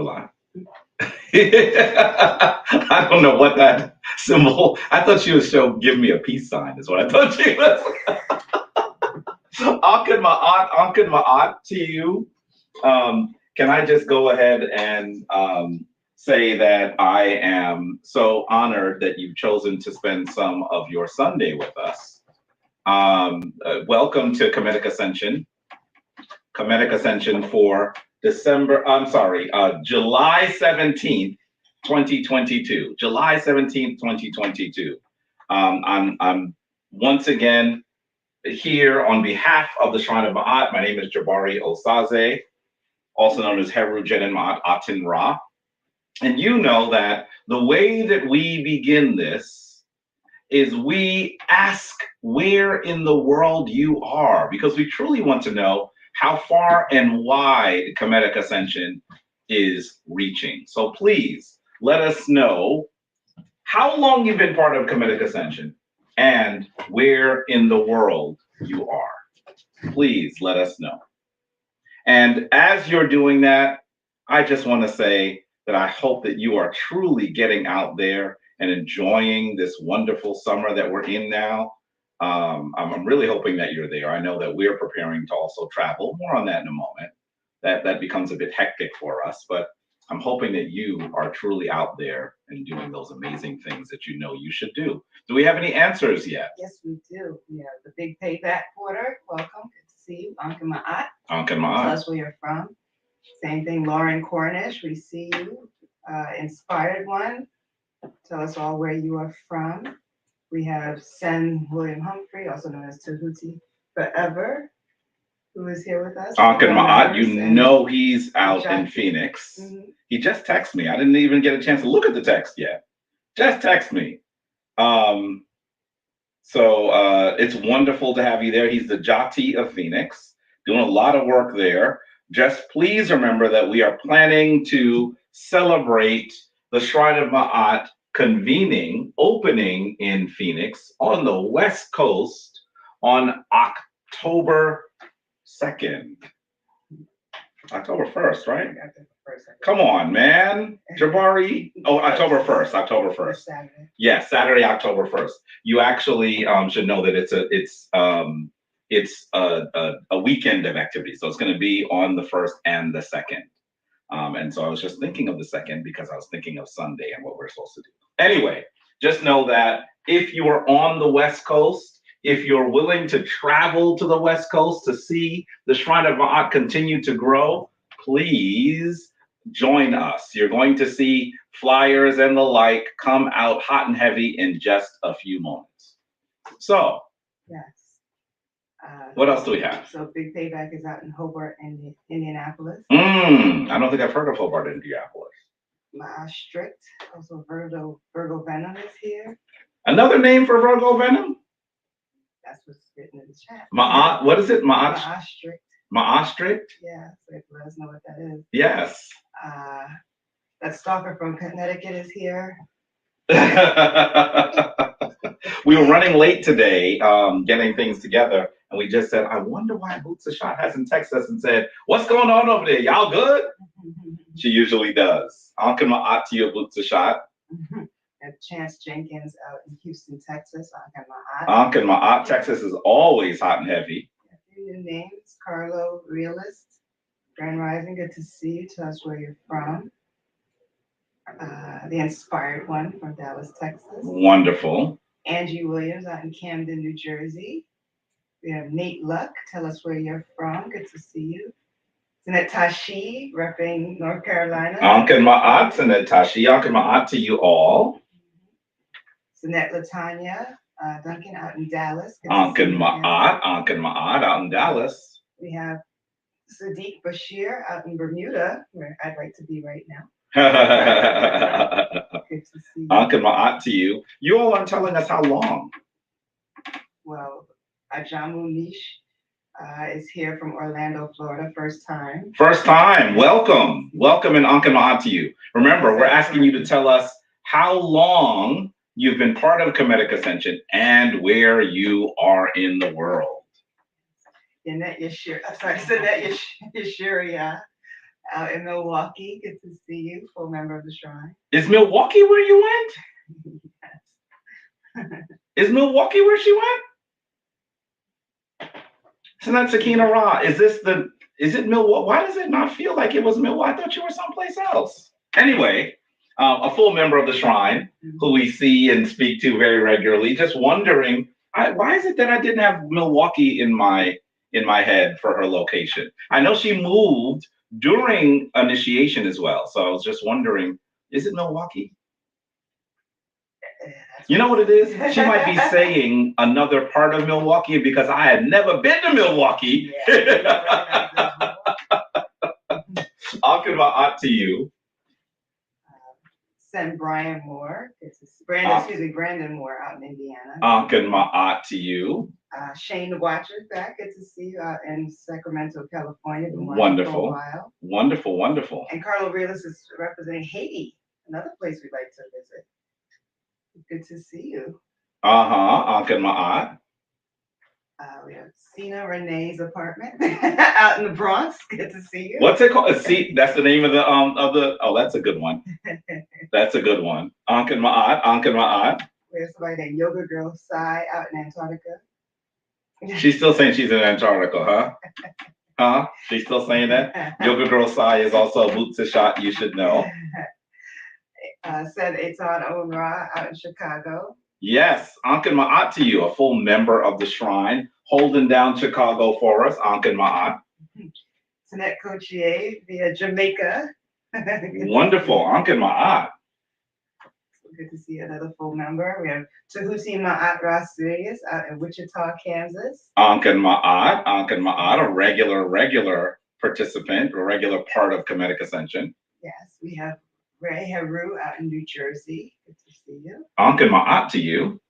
Will I? I don't know what that symbol. I thought she was give me a peace sign. Is what I thought she was. Ankh Ma'at to you. Can I just go ahead and say that I am so honored that you've chosen to spend some of your Sunday with us. Welcome to Comedic Ascension. Comedic Ascension for July 17th, 2022. July 17th, 2022. I'm once again here on behalf of the Shrine of Ma'at. My name is Jabari Osaze, also known as Heru Jenen Ma'at Aten Ra. And you know that the way that we begin this is we ask where in the world you are, because we truly want to know how far and wide Comedic Ascension is reaching. So please let us know how long you've been part of Comedic Ascension and where in the world you are. Please let us know. And as you're doing that, I just want to say that I hope that you are truly getting out there and enjoying this wonderful summer that we're in now. I'm really hoping that you're there. I know that we're preparing to also travel. More on that in a moment. That becomes a bit hectic for us, but I'm hoping that you are truly out there and doing those amazing things that you know you should do. Do we have any answers yet? Yes, we do. We have the Big Payback Porter. Welcome. Good to see you. Ankh Ma'at. Ankh Ma'at. Tell us where you're from. Same thing, Lauren Cornish. We see you. Inspired One. Tell us all where you are from. We have Sen William Humphrey, also known as Tahuti Forever, who is here with us. Ankh Ma'at, you know he's out in Phoenix. Mm-hmm. He just texted me. I didn't even get a chance to look at the text yet. Just text me. So it's wonderful to have you there. He's the Jati of Phoenix, doing a lot of work there. Just please remember that we are planning to celebrate the Shrine of Ma'at opening in Phoenix on the West Coast on October 2nd. October 1st, right? Come on, man. Jabari. Oh, October 1st. October 1st. Saturday. Yes, Saturday, October 1st. You actually should know that it's a weekend of activity. So it's going to be on the 1st and the 2nd. And so I was just thinking of the 2nd because I was thinking of Sunday and what we're supposed to do. Anyway, just know that if you are on the West Coast, if you're willing to travel to the West Coast to see the Shrine of Ma'at continue to grow, please join us. You're going to see flyers and the like come out hot and heavy in just a few moments. So, yes. What else do we have? So Big Payback is out in Hobart and Indianapolis. I don't think I've heard of Hobart, Indianapolis. Strict, also Virgo Venom is here. Another name for Virgo Venom? That's what's written in the chat. What is it? Strict. Strict? Yeah, so let us know what that is. Yes. That stalker from Connecticut is here. We were running late today, getting things together, and we just said, I wonder why Boots a Shot hasn't texted us and said, what's going on over there? Y'all good? She usually does. Ankh Ma'at to you, Boots a Shot. And Chance Jenkins out in Houston, Texas. Ankh Ma'at. Ankh Ma'at, Texas is always hot and heavy. A few new names. Carlo Realist. Grand Rising, good to see you. Tell us where you're from. The Inspired One from Dallas, Texas. Wonderful. Angie Williams out in Camden, New Jersey. We have Nate Luck. Tell us where you're from. Good to see you. Sinet Tashi, repping North Carolina. Ankh Ma'at, Sinet Tashi. Ankh Ma'at to you all. Sinet Latanya Duncan out in Dallas. Ankh Ma'at out in Dallas. We have Sadiq Bashir out in Bermuda, where I'd like to be right now. Good to see you. Ankh Ma'at to you. You all aren't telling us how long. Well, Ajamu Nish is here from Orlando, Florida, first time. First time. Welcome. Welcome and Ankh Ma'at to you. Remember, we're asking you to tell us how long you've been part of Comedic Ascension and where you are in the world. Sinet Yashiria out in Milwaukee. Good to see you, full member of the shrine. Is Milwaukee where you went? Yes. Is Milwaukee where she went? So that's Sakina Ra. Is it Milwaukee? Why does it not feel like it was Milwaukee? I thought you were someplace else. Anyway, a full member of the shrine who we see and speak to very regularly. Just wondering, why is it that I didn't have Milwaukee in my head for her location? I know she moved during initiation as well, so I was just wondering, is it Milwaukee? You know what it is? She might be saying another part of Milwaukee because I had never been to Milwaukee. I'll give an to you. Send Brian Moore. Brandon Moore out in Indiana. I'll give my to you. Shane the Watcher back. Good to see you out in Sacramento, California. Wonderful. Wonderful, wonderful. And Carlo Reales is representing Haiti, another place we'd like to visit. Good to see you. I'll give my We have Sina Renee's apartment out in the Bronx. Good to see you. What's it called? See, that's the name of the oh, that's a good one. That's a good one. Ankin Ma'at. We have somebody named Yoga Girl Sai out in Antarctica. She's still saying she's in Antarctica, huh? Huh? She's still saying that? Yoga Girl Sai is also a boots shot, you should know. Said Etan Onra out in Chicago. Yes, Ankin Ma'at to you, a full member of the shrine, holding down Chicago for us, Ankin Ma'at. Sinette Cochier via Jamaica. Wonderful, Ankin Ma'at. Good to see another full member. We have Tahuti Ma'at Rasirius out in Wichita, Kansas. Ankin Ma'at, a regular participant, a regular part of Kemetic Ascension. Yes, we have Ray Heru out in New Jersey. Good to see you. Ankin Ma'at to you.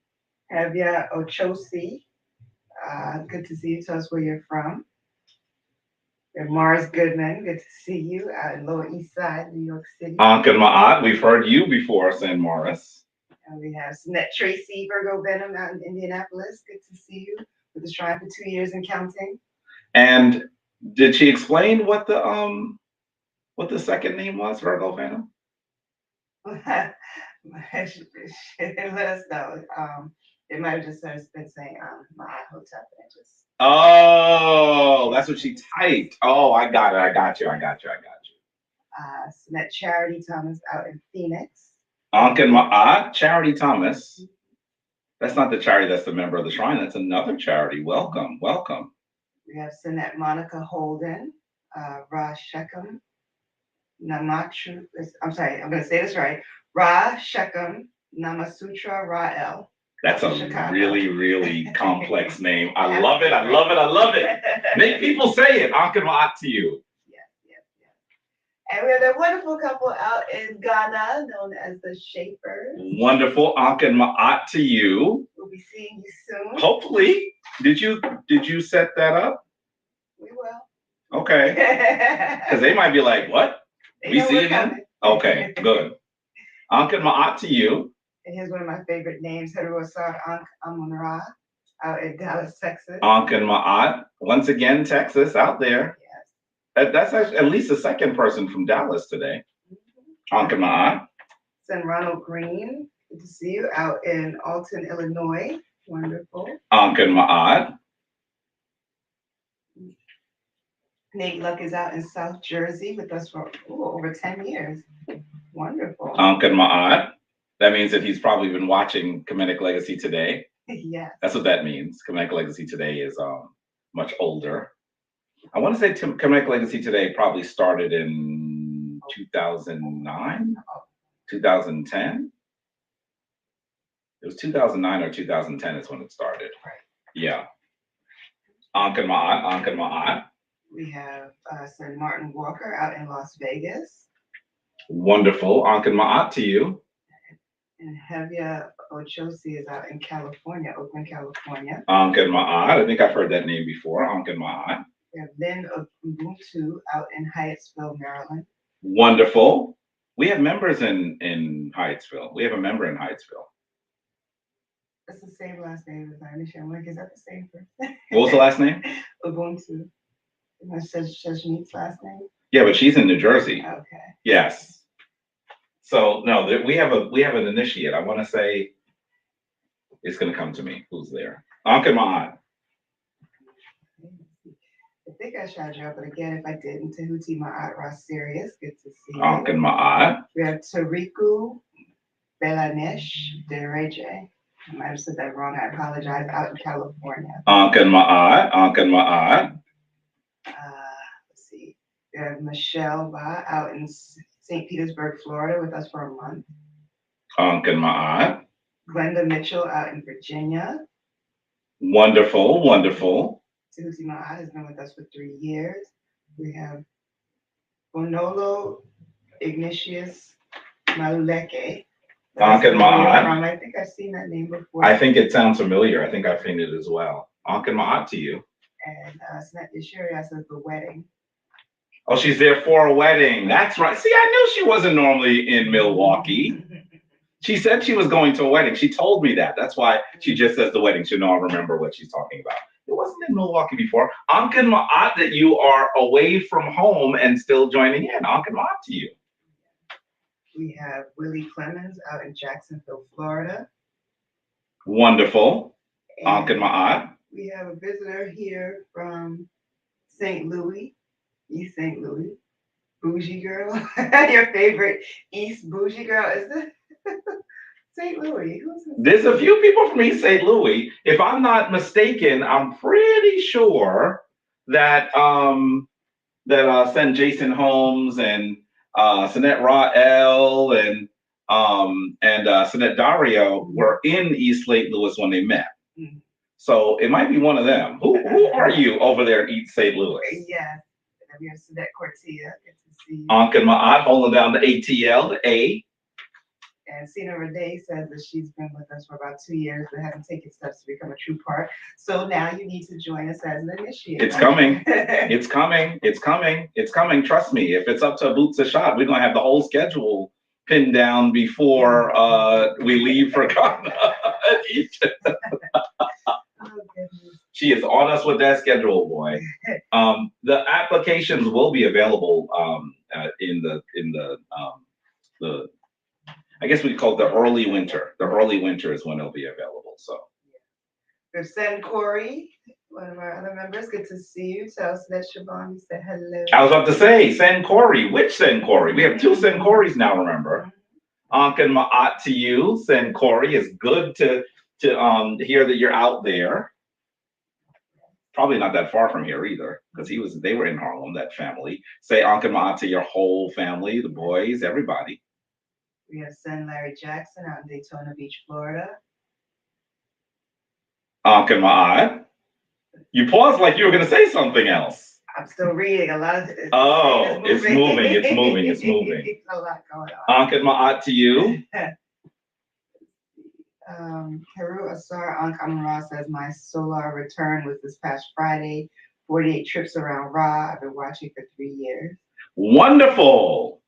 Havia Ochosi. Good to see you. Tell us where you're from. We have Mars Goodman. Good to see you out in Lower East Side, New York City. Ankin Ma'at, we've heard you before, San Morris. And we have Sinette Tracy Virgo Benham out in Indianapolis. Good to see you. With the shrine for 2 years and counting. And did she explain what the second name was, Virgo Phantom? Let us know. It might have just been saying Hotep and just. Oh, that's what she typed. Oh, I got you. Sinette Charity Thomas out in Phoenix. Ankin Ma'at, Charity Thomas. That's not the charity that's the member of the shrine. That's another charity. Welcome. We have Sinette Monica Holden, Ra Shechem, Namatru. I'm sorry, I'm going to say this right. Ra Shechem, Namasutra Ra'el. That's a really complex name. I love it. Make people say it. Ankin Ma'at to you. Yes. And we have that wonderful couple out in Ghana known as the Shapers. Wonderful. Ankin Ma'at to you. We'll be seeing you soon. Hopefully. Did you set that up? We will. Okay. Because they might be like, what? We see him? Okay, good. Ankin Ma'at to you. And here's one of my favorite names, Heruasar Ankh Amun-Ra, out in Dallas, Texas. Ankin Ma'at, once again, Texas, out there. Yes. That's actually at least the second person from Dallas today. Ankin Ma'at. Send Ronald Green, good to see you, out in Alton, Illinois. Wonderful. Ankin Ma'at. Nate Luck is out in South Jersey with us for over 10 years. Wonderful. Ankin Ma'at. That means that he's probably been watching Comedic Legacy Today. Yes. That's what that means. Comedic Legacy Today is much older. I want to say Comedic Legacy Today probably started in 2009, 2010. It was 2009 or 2010 is when it started. Right. Yeah. Ankin Ma'at. We have Sir Martin Walker out in Las Vegas. Wonderful. Ankin Ma'at to you. And Havia Ochosi is out in California, Oakland, California. Ankin Ma'at. I think I've heard that name before. Ankin Ma'at. We have Lynn of Ubuntu out in Hyattsville, Maryland. Wonderful. We have members in Hyattsville. We have a member in Hyattsville. That's the same last name as Irish. I'm like, is that the same person? What was the last name? Ubuntu. That's Shashmit's last name. Yeah, but she's in New Jersey. Okay. Yes. So no, we have an initiate. I want to say it's going to come to me. Who's there? Ankh and Ma'at. I think I shot you up, but again, if I didn't, Tahuti Ma'at Ras Sirius, good to see you. Ankh and Ma'at. We have Tariku Belanesh Dereje. I might have said that wrong. I apologize. Out in California. Ankh and Ma'at. Ankh and Ma'at. Let's see. We have Michelle Ba out in St. Petersburg, Florida, with us for a month. Ankh and Ma'at. Glenda Mitchell out in Virginia. Wonderful, wonderful. Tahuti Ma'at has been with us for 3 years. We have Bonolo Ignatius Maluleke. Ankh and Ma'at. I think I've seen that name before. I think it sounds familiar. I think I've seen it as well. Ankh and Ma'at to you. And Snap Yeshuri says the wedding. Oh, she's there for a wedding. That's right. See, I knew she wasn't normally in Milwaukee. She said she was going to a wedding. She told me that. That's why she just says the wedding. She'll know I remember what she's talking about. It wasn't in Milwaukee before. Ankh and Ma'at, that you are away from home and still joining in. Ankh and Ma'at to you. We have Willie Clemens out in Jacksonville, Florida. Wonderful. Ankh and Ma'at. We have a visitor here from St. Louis, East St. Louis. Bougie girl. Your favorite East bougie girl is it? St. Louis. Who's There's a few people from East St. Louis. If I'm not mistaken, I'm pretty sure that Sen Jason Holmes and Sinet Rael and Sinet Dario were in East St. Louis when they met. Mm-hmm. So it might be one of them. Who are you over there in East St. Louis? Yes. And we have Sinet Cortia. Good to see you. Ankh and Ma'at holding down the ATL, the A. And Sina Rade says that she's been with us for about 2 years, but hasn't taken steps to become a true part. So now you need to join us as an initiate. It's coming. It's coming. It's coming. It's coming. Trust me. If it's up to Boots a shot, we're gonna have the whole schedule pinned down before we leave for Ghana. She is on us with that schedule, boy. The applications will be available in the I guess we call it the early winter. The early winter is when it'll be available. So there's Sen Corey, one of our other members. Good to see you. Tell us that Siobhan said hello. I was about to say Sen Corey. Which Sen Corey? We have 2 Sen Corys now, remember? Ankh and Ma'at to you. Sen Corey. It's good to hear that you're out there. Probably not that far from here either, because they were in Harlem, that family. Say Ankh and Ma'at to your whole family, the boys, everybody. We have Sen Larry Jackson out in Daytona Beach, Florida. Ankh and Ma'at. You paused like you were going to say something else. I'm still reading a lot of it. Oh, it's moving. It's moving. It's moving. It's a lot going on. Ankh and Ma'at to you. Heru Asar Ankh Amun-Ra says, my solar return was this past Friday. 48 trips around Ra. I've been watching for 3 years. Wonderful.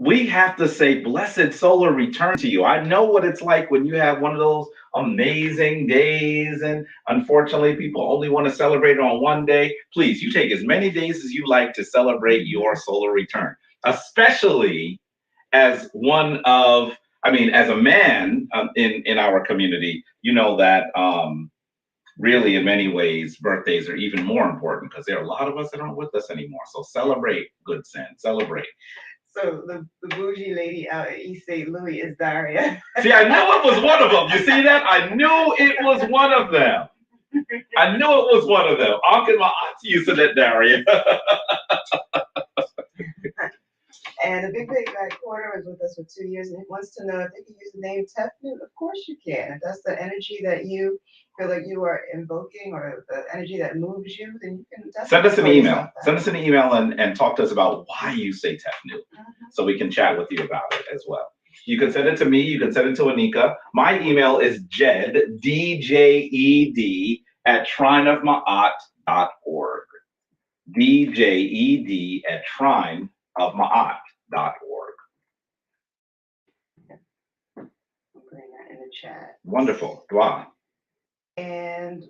We have to say blessed solar return to you. I know what it's like when you have one of those amazing days, and unfortunately people only want to celebrate it on one day. Please, you take as many days as you like to celebrate your solar return, especially as as a man in our community. You know that really in many ways birthdays are even more important, because there are a lot of us that aren't with us anymore. So celebrate, good Sen, celebrate. So the bougie lady out at East St. Louis is Daria. See, I knew it was one of them. You see that? I knew it was one of them. I knew it was one of them. Ankh and Ma'at to you, Sinet Daria. And the Big Big Bad Quarter was with us for 2 years, and he wants to know if they can use the name Tefnut. Of course you can. If that's the energy that you feel like you are invoking, or the energy that moves you, then you can definitely send us an email. Send us an email and talk to us about why you say Tefnut, so we can chat with you about it as well. You can send it to me. You can send it to Anika. My email is Jed, DJED, at shrineofma'at.org. DJED at shrineofma'at.org. Putting that in the chat. Wonderful. Dua. And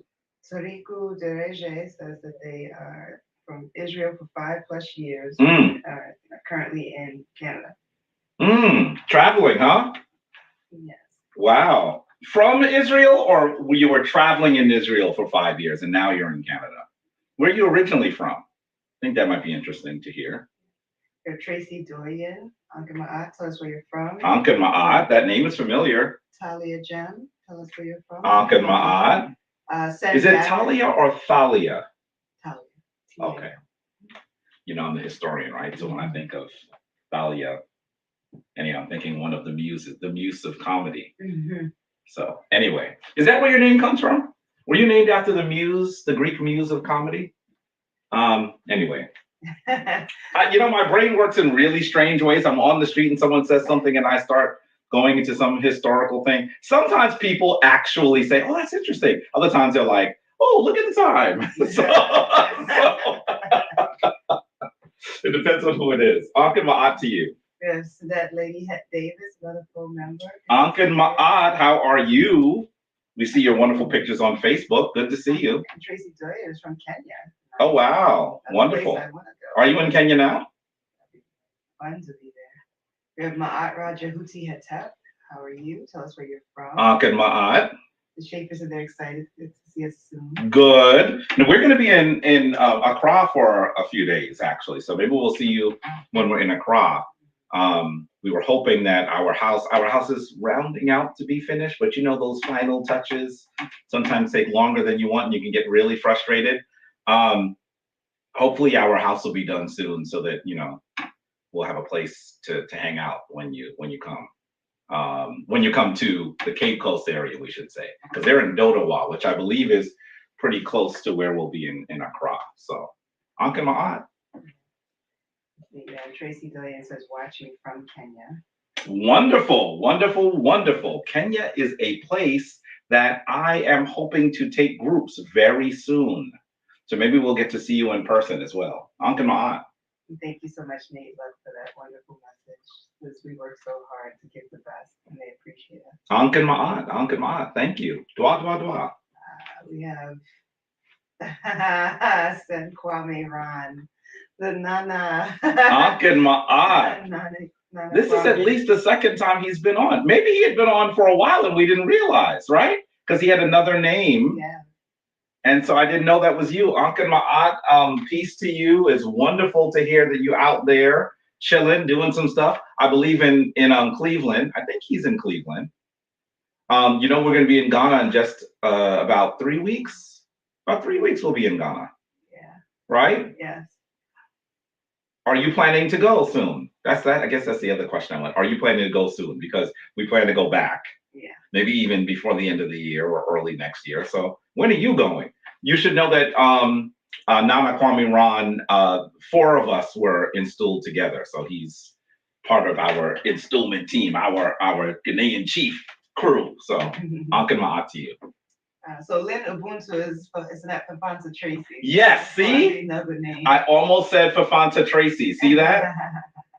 Tariku Dereje says that they are from Israel for 5+ years. Mm. Currently in Canada. Traveling, huh? Yes. Wow. From Israel, or you were traveling in Israel for 5 years and now you're in Canada? Where are you originally from? I think that might be interesting to hear. You're Tracy Doyen, Ankh-Ma'at, tell us where you're from. Ankh-Ma'at, that name is familiar. Talia Jem, tell us where you're from. Ankh-Ma'at. Is it Talia or Thalia? Talia. Okay. You know, I'm the historian, right? So when I think of Thalia, anyhow, I'm thinking one of the muses, the muse of comedy. So anyway, is that where your name comes from? Were you named after the muse, the Greek muse of comedy? Anyway. You know, my brain works in really strange ways. I'm on the street and someone says something and I start going into some historical thing. Sometimes people actually say, oh, that's interesting. Other times they're like, oh, look at the time. It depends on who it is. Ankh-Ma'at to you. Yes, that lady Davis, another full member. Ankh-Ma'at, how are you? We see your wonderful pictures on Facebook. Good to see you. Tracy Doyen is from Kenya. Oh, wow. That's Wonderful. I wanna go. Are you in Kenya now? Fun to be there. We have Ma'at Rajahuti Hetep. How are you? Tell us where you're from. Ankh-Ma'at. The Shapers are there excited to see us soon. Good. Now, we're going to be in Accra for a few days, actually. So maybe we'll see you when we're in Accra. We were hoping that our house is rounding out to be finished, but you know, those final touches sometimes take longer than you want and you can get really frustrated. Hopefully our house will be done soon so that, you know, we'll have a place to hang out when you come. When you come to the Cape Coast area, we should say, because they're in Dodowa, which I believe is pretty close to where we'll be in Accra. So, Ankh-Ma'at. Yeah, Tracy Doyen says watching from Kenya. Wonderful, wonderful, wonderful. Kenya is a place that I am hoping to take groups very soon. So maybe we'll get to see you in person as well. Ankh-Ma'at. Thank you so much, Nate, for that wonderful message. Because we work so hard to give the best, and they appreciate it. Ankh-Ma'at, Ankh-Ma'at. Thank you. Dua, dua, dua. We have Sen Kwame Ron, the Nana. Ankh-Ma'at. This is at least the second time he's been on. Maybe he had been on for a while and we didn't realize, right? Because he had another name. Yeah. And so I didn't know that was you. Ankh-Ma'at, peace to you. It's wonderful to hear that you're out there chilling, doing some stuff. I believe in Cleveland. I think he's in Cleveland. You know, we're going to be in Ghana in just about 3 weeks. About 3 weeks we'll be in Ghana. Yeah. Right? Yes. Are you planning to go soon? I guess that's the other question I want. Are you planning to go soon? Because we plan to go back. Yeah. Maybe even before the end of the year or early next year. So when are you going? You should know that Nana Kwame Ron, 4 of us were installed together. So he's part of our installment team, our Ghanaian chief crew. So Ankh-Ma'at to you. So Lynn Ubuntu is that Fafanta Tracy. Yes, see? Another name. I almost said Fafanta Tracy. See that?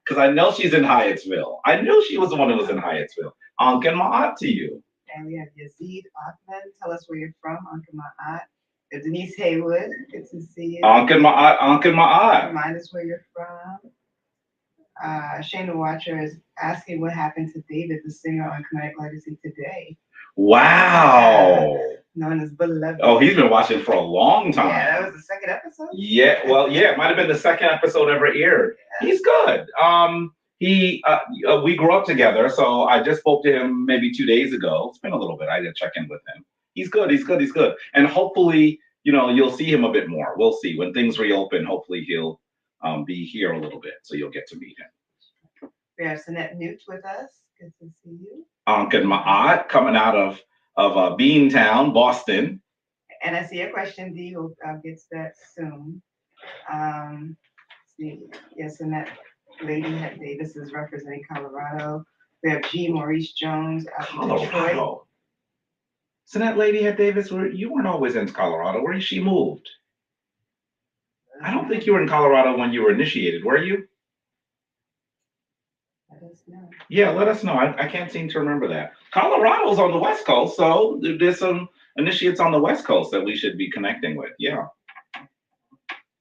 Because I know she's in Hyattsville. I knew she was the one who was in Hyattsville. Ankh-Ma'at to you. And we have Yazid Ahmed. Tell us where you're from, Ankh-Ma'at. Denise Haywood. Good to see you. Ankh-Ma'at, Ankh-Ma'at. Remind us where you're from. Shayna Watcher is asking what happened to David, the singer on Comedic Legacy today. Wow. Known as Beloved. Oh, he's been watching for a long time. Yeah, that was the second episode? Yeah, well, yeah, it might have been the second episode ever aired. Yeah. He's good. We grew up together, so I just spoke to him maybe 2 days ago. It's been a little bit. I did check in with him. He's good. He's good. He's good. And hopefully, you know, you'll see him a bit more. We'll see. When things reopen, hopefully he'll be here a little bit, so you'll get to meet him. We have Sinette Newt with us. Good to see you. Ankh-Ma'at coming out of Beantown, Boston. And I see a question, Dee. We'll get to that soon. See, yes, and that lady Davis is representing Colorado. We have G. Maurice Jones out in Detroit. So that lady Davis, you weren't always in Colorado. Where she moved? I don't think you were in Colorado when you were initiated, were you? Let us know. Yeah, let us know. I can't seem to remember that. Colorado's on the West Coast, so there's some initiates on the West Coast that we should be connecting with. Yeah.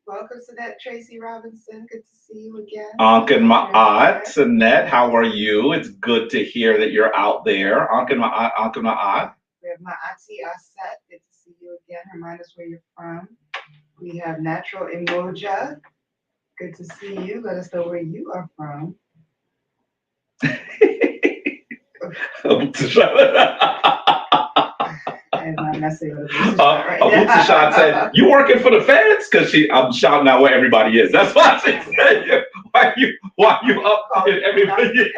Welcome to that, Tracy Robinson. Good to see you again. Ankh and Ma'at, Sinette, how are you? It's good to hear that you're out there. Ankh and Ma'at, Ankh and Ma'at. We have Ma'ati Aset. Good to see you again. Remind us where you're from. We have Natural Emoja. Good to see you. Let us know where you are from. And I'm messing with Shot said, "You working for the feds?" Because I'm shouting out where everybody is. That's why I said, "Why you up in everybody?"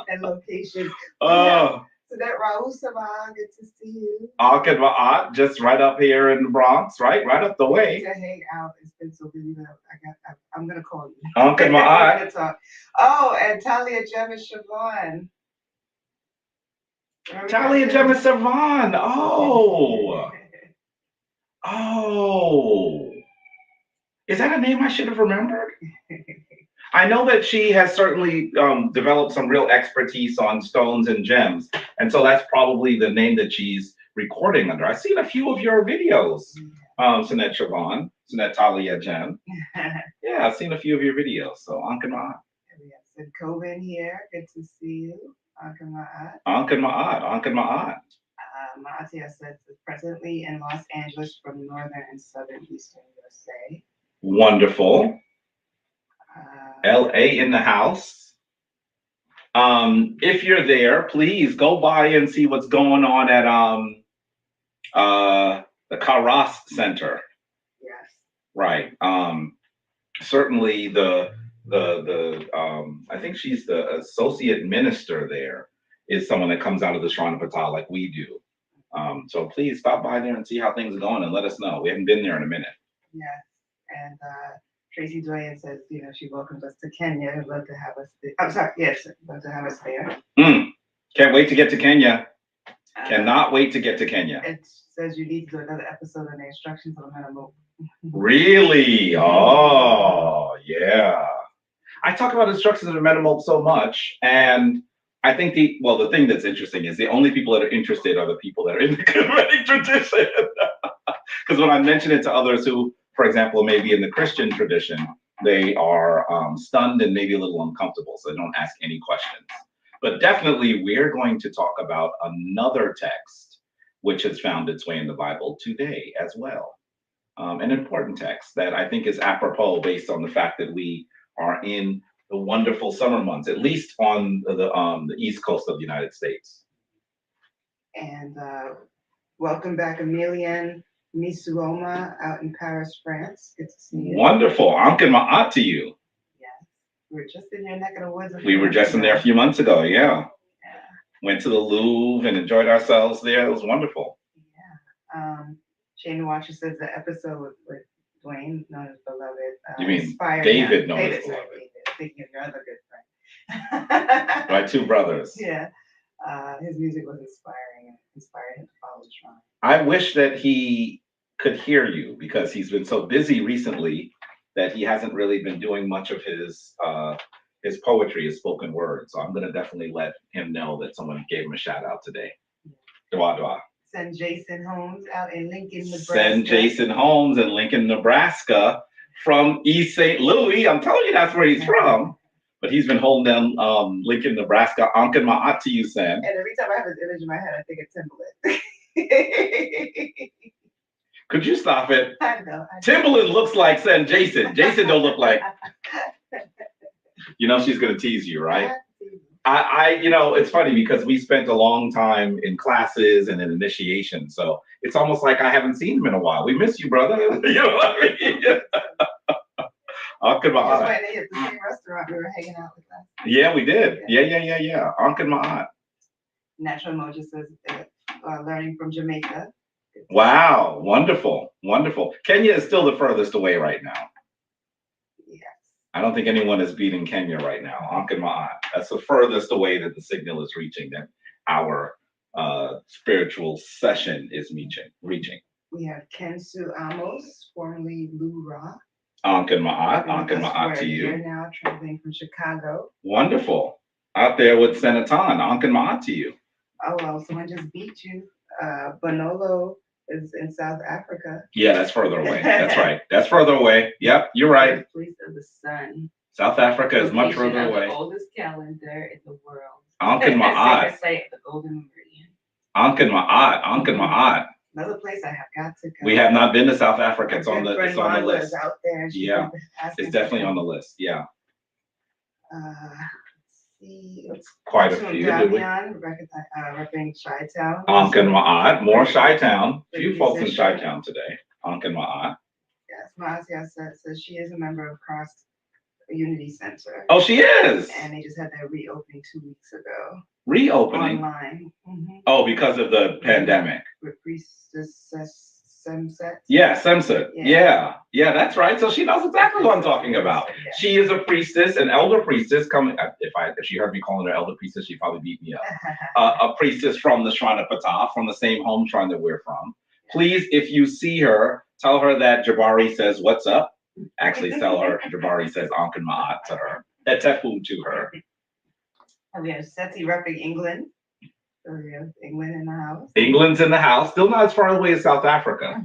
And locations. Oh. So that Rahul Sabah, good to see you. Ankh and Ma'at, just right up here in the Bronx, right up the way. To hang out. It's been so busy that I'm gonna call you. Ankh and Ma'at. Oh, and Talia Gemma Siobhan. Talia Gemma Siobhan. Oh. Is that a name I should have remembered? I know that she has certainly developed some real expertise on stones and gems. And so that's probably the name that she's recording under. I've seen a few of your videos, Sinette Siobhan, Sinette Talia Gem. Yeah, I've seen a few of your videos. So Ankh and Ma'at. We have Sid Coben here. Good to see you. Ankh and Ma'at. Ankh and Ma'at. Ankh and Ma'at. Ma'atia says presently in Los Angeles from northern and southern eastern USA. Wonderful. LA in the house. If you're there, please go by and see what's going on at the Karas Center. Yes. Right. Certainly the I think she's the associate minister there is someone that comes out of the Shrine of Ptah like we do. So please stop by there and see how things are going and let us know. We haven't been there in a minute. Yes. And Tracy Doyen says, she welcomes us to Kenya. I'd love to have us there. I'm sorry, yes, love to have us there. Can't wait to get to Kenya. Cannot wait to get to Kenya. It says you need to do another episode on the instructions of Amenemope. Really? Oh, yeah. I talk about instructions of Amenemope so much, and I think the thing that's interesting is the only people that are interested are the people that are in the Kemetic tradition. Because when I mention it to others who, for example, maybe in the Christian tradition, they are stunned and maybe a little uncomfortable, so they don't ask any questions. But definitely, we're going to talk about another text which has found its way in the Bible today as well. An important text that I think is apropos based on the fact that we are in the wonderful summer months, at least on the East Coast of the United States. And welcome back, Emilian Misuoma out in Paris, France. Good to see you. Wonderful. Ankh and Ma'at to you. Yes. We were just in your neck of the woods. We were just in there a few months ago, yeah. Went to the Louvre and enjoyed ourselves there. It was wonderful. Yeah. Shane Watcher says the episode with Dwayne, known as Beloved. You mean David, known as Beloved. Thinking of your other good friend. My two brothers. Yeah. His music was inspiring and inspired him to follow the shrine. I wish that he could hear you because he's been so busy recently that he hasn't really been doing much of his poetry, his spoken word. So I'm going to definitely let him know that someone gave him a shout out today. Dwa dwa. Send Jason Holmes out in Lincoln, Nebraska. Send Jason Holmes in Lincoln, Nebraska from East St. Louis. I'm telling you, that's where he's from. But he's been holding down Lincoln, Nebraska. Ankh and Ma'at to you, Sam. And every time I have his image in my head, I think it's Timbaland. Could you stop it? I know. Timbaland looks like Sen Jason. Jason don't look like. She's gonna tease you, right? It's funny because we spent a long time in classes and in initiation, so it's almost like I haven't seen him in a while. We miss you, brother. You know what I mean? Ankh and Ma'at. That's why at the same restaurant we were hanging out with us. Yeah, we did. Yeah. Ankh and Ma'at. Natural Moja says learning from Jamaica. Wow, wonderful. Kenya is still the furthest away right now. Yes. I don't think anyone is beating Kenya right now. Ankh and Ma'at. That's the furthest away that the signal is reaching, that our spiritual session is reaching. We have Kensu Amos, formerly Lou Ra. Ankh and Ma'at to you. Here now, traveling from Chicago. Wonderful. Out there with Senatan. Ankh and Ma'at to you. Oh, well, someone just beat you. Bonolo is in South Africa. Yeah, that's further away. That's right. That's further away. Yep, you're right. Place of the sun. South Africa is much Location further of away. The oldest calendar in the world. Ankh Ma'at. Sacred site of the Golden Meridian. Ankh Ma'at. Ankh Ma'at. Another place I have got to go. We have not been to South Africa. It's My on the good it's friend on the Marla list. is out there. She's Yeah, asking it's for definitely on the them. list. Yeah, Let's see. quite a few. Do we? Repping Chi-Town. Ankh Ma'at. More Chi-Town. Few folks in Chi-Town today. Ankh Ma'at. Yes, Mazia says she is a member of Cross Unity Center. Oh, she is. And they just had their reopening 2 weeks ago. Reopening. Online. Oh, because of the pandemic. With Priestess Semset. Yeah, Semset. Yeah, that's right. So she knows exactly what I'm talking about. Yeah. She is a priestess, an elder priestess. Coming, if she heard me calling her elder priestess, she'd probably beat me up. A priestess from the Shrine of Ptah, from the same home shrine that we're from. Please, if you see her, tell her that Jabari says, "What's up?" Actually, tell her Jabari says Ankh Ma'at to her. Etefu to her. And we have Seti repping England. So we have England in the house. England's in the house, still not as far away as South Africa.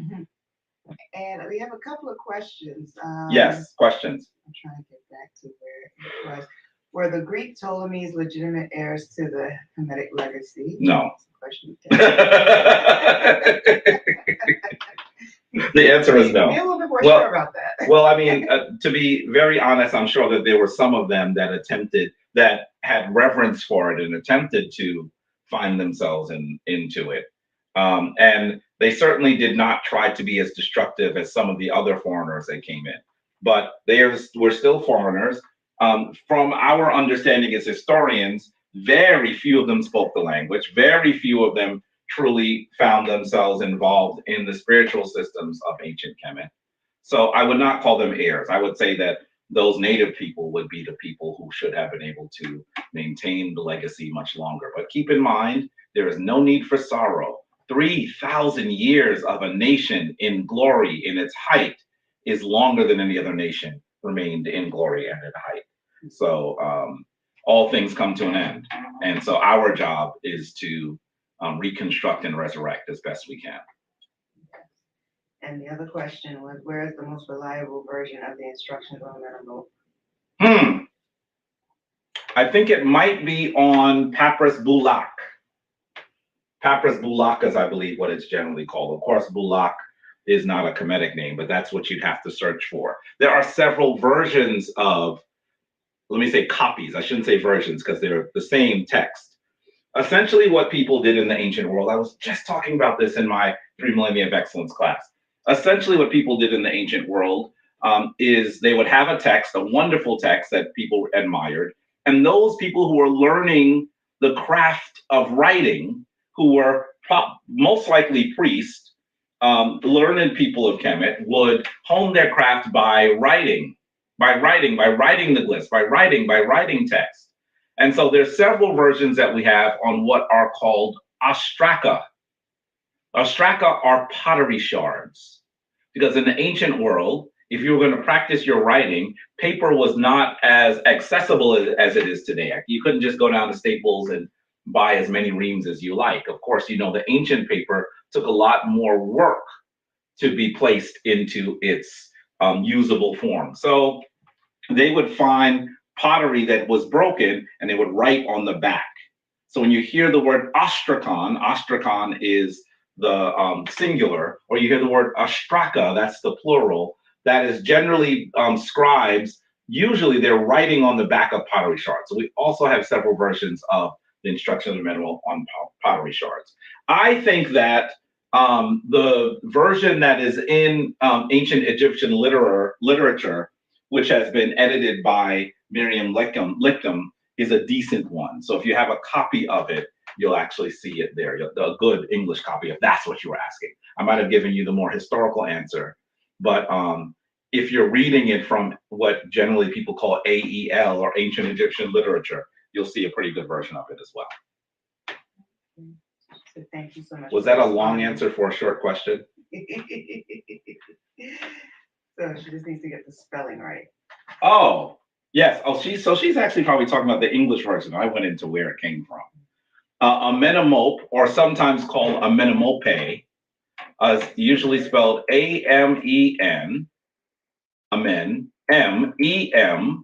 And we have a couple of questions. Yes, questions. I'm trying to get back to where it was. Were the Greek Ptolemies legitimate heirs to the Kemetic legacy? No. Question. The answer is no. Be a little bit more sure about that. Well, I mean, to be very honest, I'm sure that there were some of them that had reverence for it and attempted to find themselves into it. And they certainly did not try to be as destructive as some of the other foreigners that came in. But were still foreigners. From our understanding as historians, very few of them spoke the language. Very few of them truly found themselves involved in the spiritual systems of ancient Kemet. So I would not call them heirs. I would say that those native people would be the people who should have been able to maintain the legacy much longer. But keep in mind, there is no need for sorrow. 3,000 years of a nation in glory in its height is longer than any other nation remained in glory and in height. So all things come to an end. And so our job is to reconstruct and resurrect as best we can. And the other question was, where is the most reliable version of the instructions on Amenemope? I think it might be on Papyrus Bulak. Papyrus Bulak is, I believe, what it's generally called. Of course, Bulak is not a Kemetic name, but that's what you'd have to search for. There are several versions of, let me say copies. I shouldn't say versions because they're the same text. Essentially what people did in the ancient world, I was just talking about this in my 3 Millennia of Excellence class. Essentially what people did in the ancient world is they would have a text, a wonderful text that people admired. And those people who were learning the craft of writing, who were most likely priests, learned people of Kemet, would hone their craft by writing the glyphs, by writing text. And so there's several versions that we have on what are called ostraka. Ostraka are pottery shards, because in the ancient world, if you were going to practice your writing, paper was not as accessible as it is today. You couldn't just go down to Staples and buy as many reams as you like. Of course, you know, the ancient paper took a lot more work to be placed into its usable form. So they would find pottery that was broken and they would write on the back. So when you hear the word ostrakon, ostrakon is the singular, or you hear the word ostraka, that's the plural, that is generally scribes. Usually they're writing on the back of pottery shards. So we also have several versions of the Instructional Manual on pottery shards. I think that the version that is in ancient Egyptian literature, which has been edited by Miriam Lictum, is a decent one. So if you have a copy of it, you'll actually see it there, a good English copy, if that's what you were asking. I might have given you the more historical answer, but if you're reading it from what generally people call AEL, or ancient Egyptian literature, you'll see a pretty good version of it as well. So thank you so much. Was that a long answer for a short question? So she just needs to get the spelling right. Oh, yes. Oh, she's actually probably talking about the English version. I went into where it came from. Amenemope, or sometimes called Amenemope, usually spelled A-M-E-N, Amen, M-E-M-O-P-E.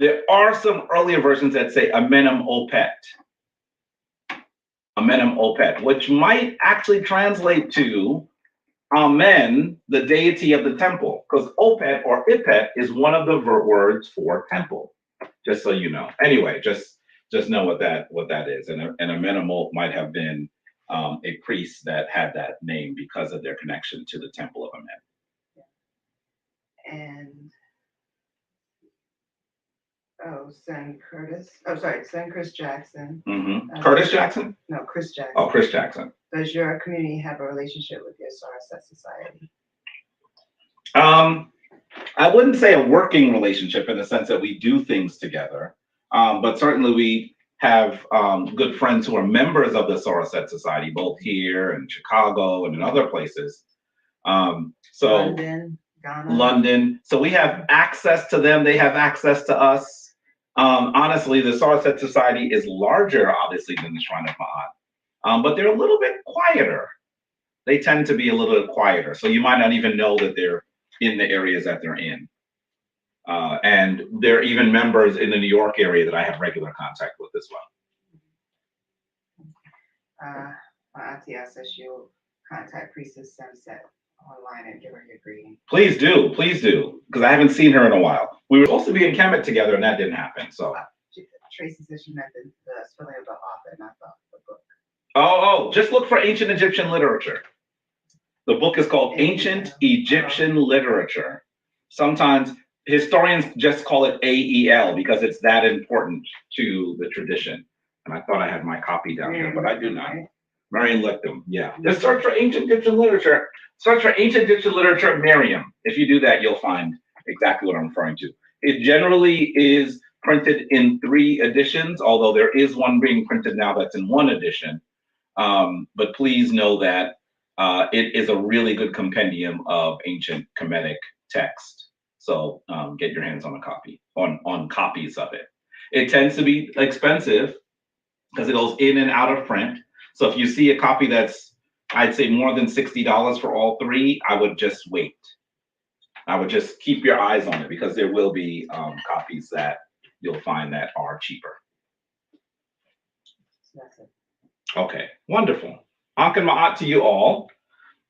There are some earlier versions that say Amenemopet, which might actually translate to Amen, the deity of the temple, because Opet or Ipet is one of the words for temple. Just so you know. Anyway, just know what that is. And Amenemope might have been a priest that had that name because of their connection to the temple of Amen. And Sen Chris Jackson. Mm-hmm. Curtis Jackson? No, Chris Jackson. Oh, Chris Jackson. Does your community have a relationship with your Saraswat society? I wouldn't say a working relationship in the sense that we do things together, but certainly we have good friends who are members of the Saraswat Society, both here in Chicago and in other places. London, Ghana. London. So we have access to them. They have access to us. Honestly, the Saraswat Society is larger, obviously, than the Shrine of Ma'at, but they're a little bit quieter. They tend to be a little bit quieter. So you might not even know that they're in the areas that they're in. And there are even members in the New York area that I have regular contact with as well. My auntie asked us you'll contact Priestess Sunset online and give her your greeting. Please do, because I haven't seen her in a while. We were supposed to be in Kemet together and that didn't happen, so. Tracy said she meant the spelling of the author, not the book. Oh, just look for ancient Egyptian literature. The book is called Ancient Egyptian Literature. Sometimes historians just call it AEL because it's that important to the tradition. And I thought I had my copy down here, but I do not. Marian Lictum, yeah. Just search for ancient Egyptian literature. Search for ancient Egyptian literature, Miriam. If you do that, you'll find exactly what I'm referring to. It generally is printed in 3 editions, although there is one being printed now that's in 1 edition. But please know that it is a really good compendium of ancient Kemetic text. So get your hands on a copy, on copies of it. It tends to be expensive because it goes in and out of print. So if you see a copy that's, I'd say more than $60 for all 3, I would just wait. I would just keep your eyes on it because there will be copies that you'll find that are cheaper. That's it. Okay, wonderful. Ankh and Ma'at to you all.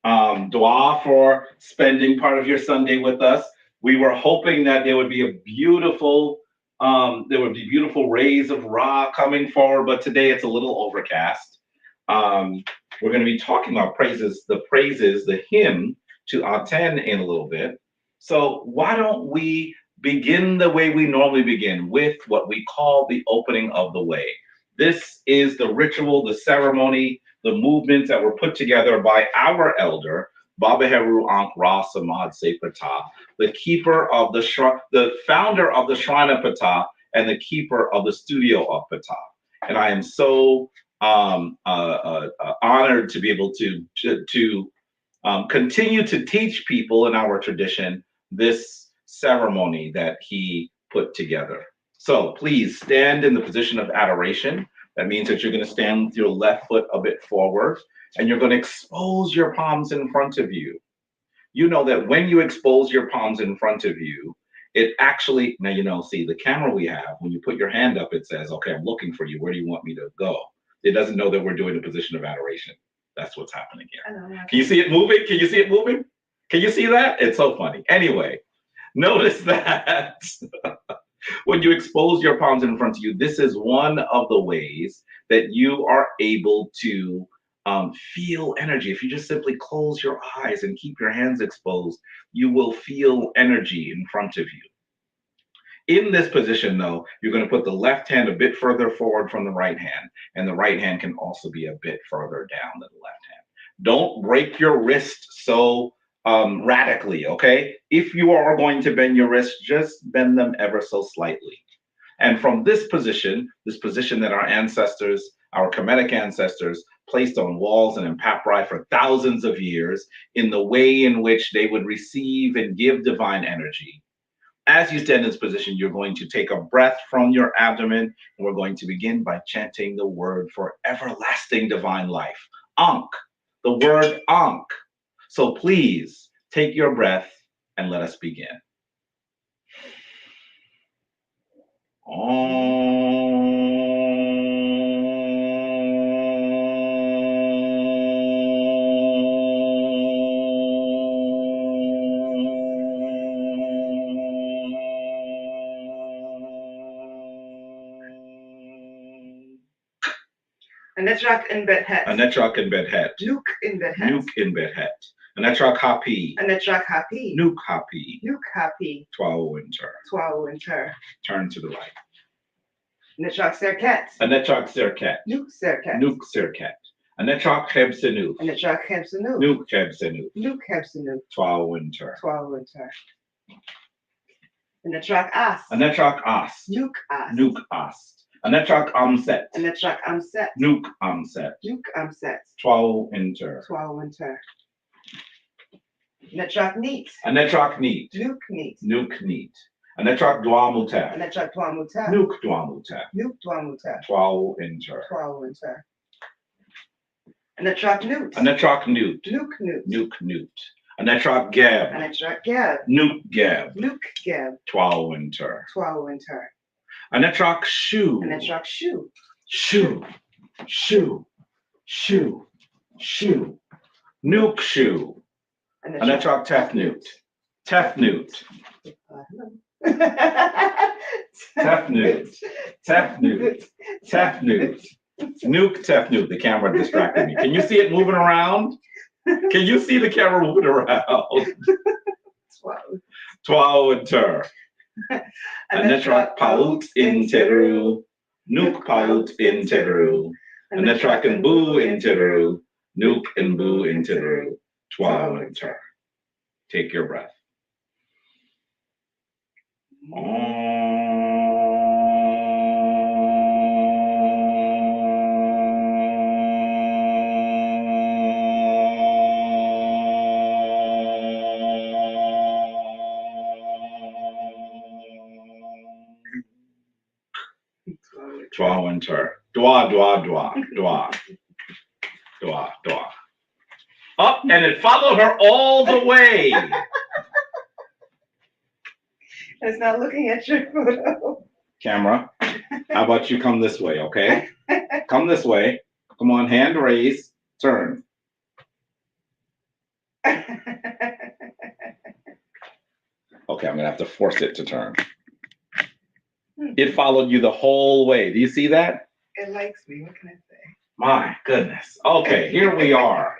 Dua for spending part of your Sunday with us. We were hoping that there would be beautiful rays of Ra coming forward, but today it's a little overcast. We're going to be talking about the hymn to Aten in a little bit. So why don't we begin the way we normally begin, with what we call the opening of the way. This is the ritual, the ceremony, the movements that were put together by our elder, Baba Heru Ankh Ra Samad Se Ptah, the keeper of the shrine, the founder of the Shrine of Ptah, and the keeper of the studio of Ptah. And I am so honored to be able to continue to teach people in our tradition this ceremony that he put together. So please stand in the position of adoration. That means that you're going to stand with your left foot a bit forward, and you're going to expose your palms in front of you. You know that when you expose your palms in front of you, it actually, now see the camera we have, when you put your hand up, it says, okay, I'm looking for you. Where do you want me to go? It doesn't know that we're doing a position of adoration. That's what's happening here. Can you see it moving? Can you see it moving? Can you see that? It's so funny. Anyway, notice that when you expose your palms in front of you, this is one of the ways that you are able to feel energy. If you just simply close your eyes and keep your hands exposed, you will feel energy in front of you. In this position, though, you're going to put the left hand a bit further forward from the right hand, and the right hand can also be a bit further down than the left hand. Don't break your wrist so radically, okay? If you are going to bend your wrist, just bend them ever so slightly. And from this position that our ancestors, our Kemetic ancestors, placed on walls and in papyri for thousands of years in the way in which they would receive and give divine energy. As you stand in this position, you're going to take a breath from your abdomen, and we're going to begin by chanting the word for everlasting divine life. Ankh, the word Ankh. So please take your breath and let us begin. Anetrak in Bethet. Anetrak in Bethet. Nuke in Bethet. Nuke in Bethet. Anetrak Hapi. Anetrak Hapi. Nuke Hapi. Nuke Hapi. Twelve winter. Twelve winter. Turn to the right. Anetrak Serket. Anetrak Serket. Nuke Serket. Nuke Serket. Anetrak Hebsenu. Anetrak Hebsenu. Nuke Hebsenu. Nuke Hebsenu. Twelve winter. Twelve winter. Anetrak As. Anetrak Ast. Nuke As. Nuke Ast. Anetrak Amset. Anetrak Amset. Nuke Amset. Nuke Amset. 12 winter. 12 winter. Anetrak Neat. Anetrak Neat. Nuke Neat. Nuke Neat. Anetrak Dwamutef. Anetrak Dwamutef. Nuke Dwamutef. Nuke Dwamutef. 12 winter. 12 winter. Anetrak Newt. Anetrak Newt. Nuke Newt. Nuke Newt. Anetrak Geb. Anetrak Geb. Nuke Geb. Nuke Geb. 12 winter. 12 winter. Anetrak Shu. Anetrak Shu. Shu. Shu. Shu. Shu. Nuke Shu. Anetrak Tefnut. Tefnut. Tefnut. Tefnut. Tefnut. Nuke Tefnut. The camera distracted me. Can you see it moving around? Can you see the camera moving around? 12 winter. Anetrak Paut in Teru. Nuke Paut in Teru. Anetrak and Boo in Teru. Nuke and Boo in Teru. 12 winter. Take your breath. Dwa winter. Dwa, dwa, dwa, dwa. Dwa, dwa. Up, and it followed her all the way. It's not looking at your photo. Camera, how about you come this way, okay? Come this way. Come on, hand raised. Turn. Okay, I'm gonna have to force it to turn. It followed you the whole way. Do you see that? It likes me. What can I say? My goodness. Okay, here we are.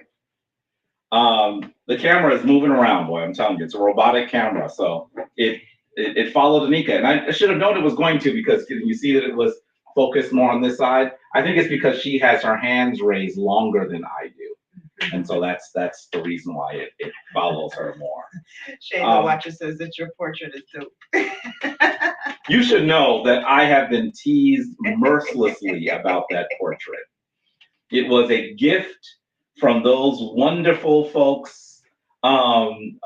The camera is moving around, boy. I'm telling you, it's a robotic camera. So it followed Anika, and I should have known it was going to, because you see that it was focused more on this side. I think it's because she has her hands raised longer than I do, and so that's the reason why it follows her more. Shayna Watcher says that your portrait is dope. You should know that I have been teased mercilessly about that portrait. It was a gift from those wonderful folks from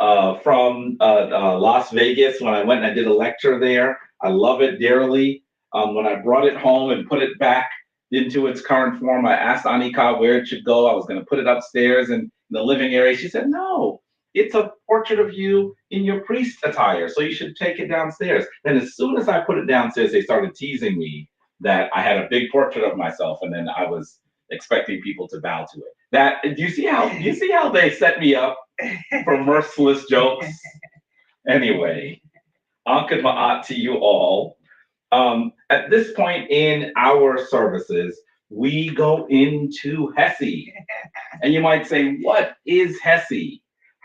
Las Vegas when I went and I did a lecture there. I love it dearly. When I brought it home and put it back into its current form, I asked Anika where it should go. I was going to put it upstairs in the living area. She said, no, it's a portrait of you in your priest attire, so you should take it downstairs. And as soon as I put it downstairs, they started teasing me that I had a big portrait of myself, and then I was expecting people to bow to it. That, do you see how they set me up for merciless jokes? Anyway, Ankh Ma'at to you all. At this point in our services, we go into Hesi. And you might say, what is Hesi?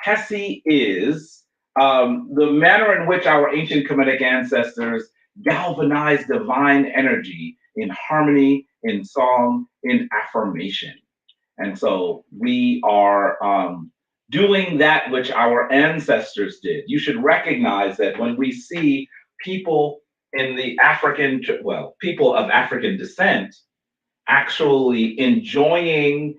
Hesi is the manner in which our ancient Kemetic ancestors galvanized divine energy in harmony, in song, in affirmation. And so we are doing that which our ancestors did. You should recognize that when we see people in the people of African descent actually enjoying,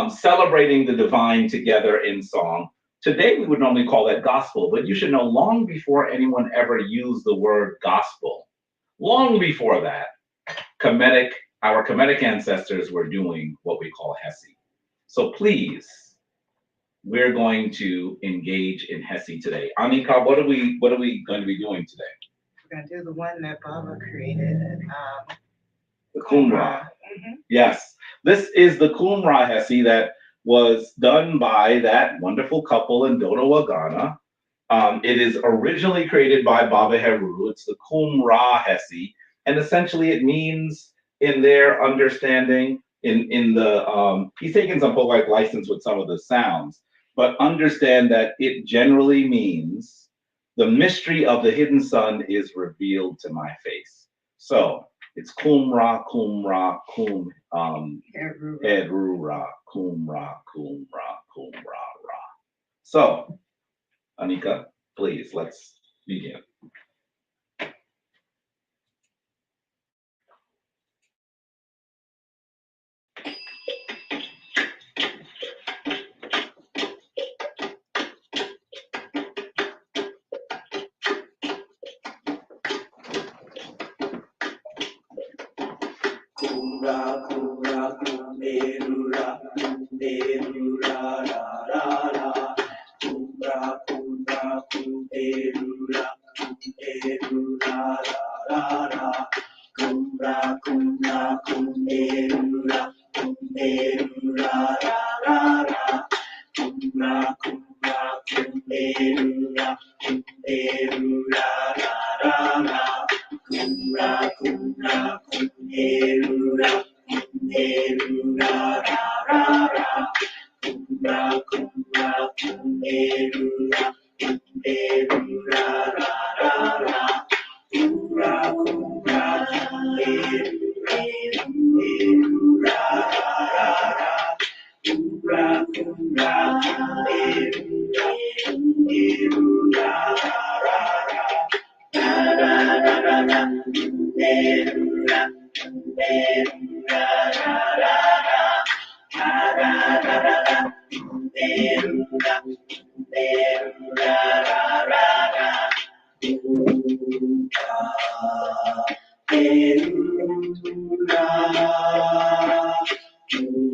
celebrating the divine together in song, today we would normally call that gospel, but you should know long before anyone ever used the word gospel, long before that, our Kemetic ancestors were doing what we call Hesi. So please, we're going to engage in Hesi today. Anika, what are we going to be doing today? We're gonna do the one that Baba created. The Qumran. Mhm. Yes, this is the Qumran Hesi that was done by that wonderful couple in Dodo, Ghana. It is originally created by Baba Heru. It's the Qumran Hesi, and essentially it means, in their understanding, in the he's taken some poetic license with some of the sounds, but understand that it generally means the mystery of the hidden sun is revealed to my face. So it's Qumra, Qumra, Edrura, Qumra, Qumra, Qumra, Ra. So, Anika, please, let's begin. Qumra, Qumra, Qumberura, Qumberura, ra, ra, ra. Qumra, Qumra, Qumberura, Qumberura, ra, ra, ra. Qumra, Qumra, Qumberura, Qumberura, ra, ra, ra. Qumra, Qumra, Qumberura, Qumberura, ra, ra, ra. Qumra, Qumra, Qumberura, Qumberura, ra, ra, ra. Qumra, Qumra, Qumberura, Qumberura, ra, ra, ra. Qumra, Qumra, Qumberura, Qumberura, ra, ra, ra. Qumra, Qumra, Qumberura, Qumberura, ra, ra, ra. Ra, ra, ra, ra, ra. Qumberura, Qumberura, ra, ra, ra. Ra, ra, ra, ra, ra. Qumberura, Qumberura, ra, ra, ra. Qumra, Qumberura, Qumra,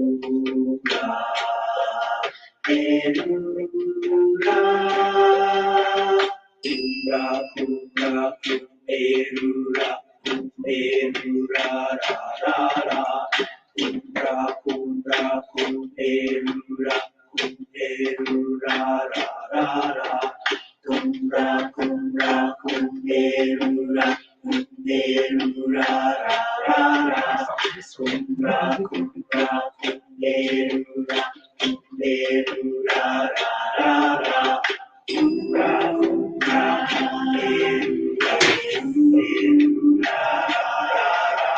Qumberura. Qumra, Qumra, Qumberura, Qumberura, ra, ra, ra. Qumra, Qumra, Qumberura, Qumberura, ra, ra, ra. Qumra, Qumra, Qumberura, Qumberura, ra, ra, ra. Qumra, Qumra, Qumberura, Qumberura, ra, ra, ra. Qumra, Qumra, Qumberura, Qumberura, ra, ra, ra.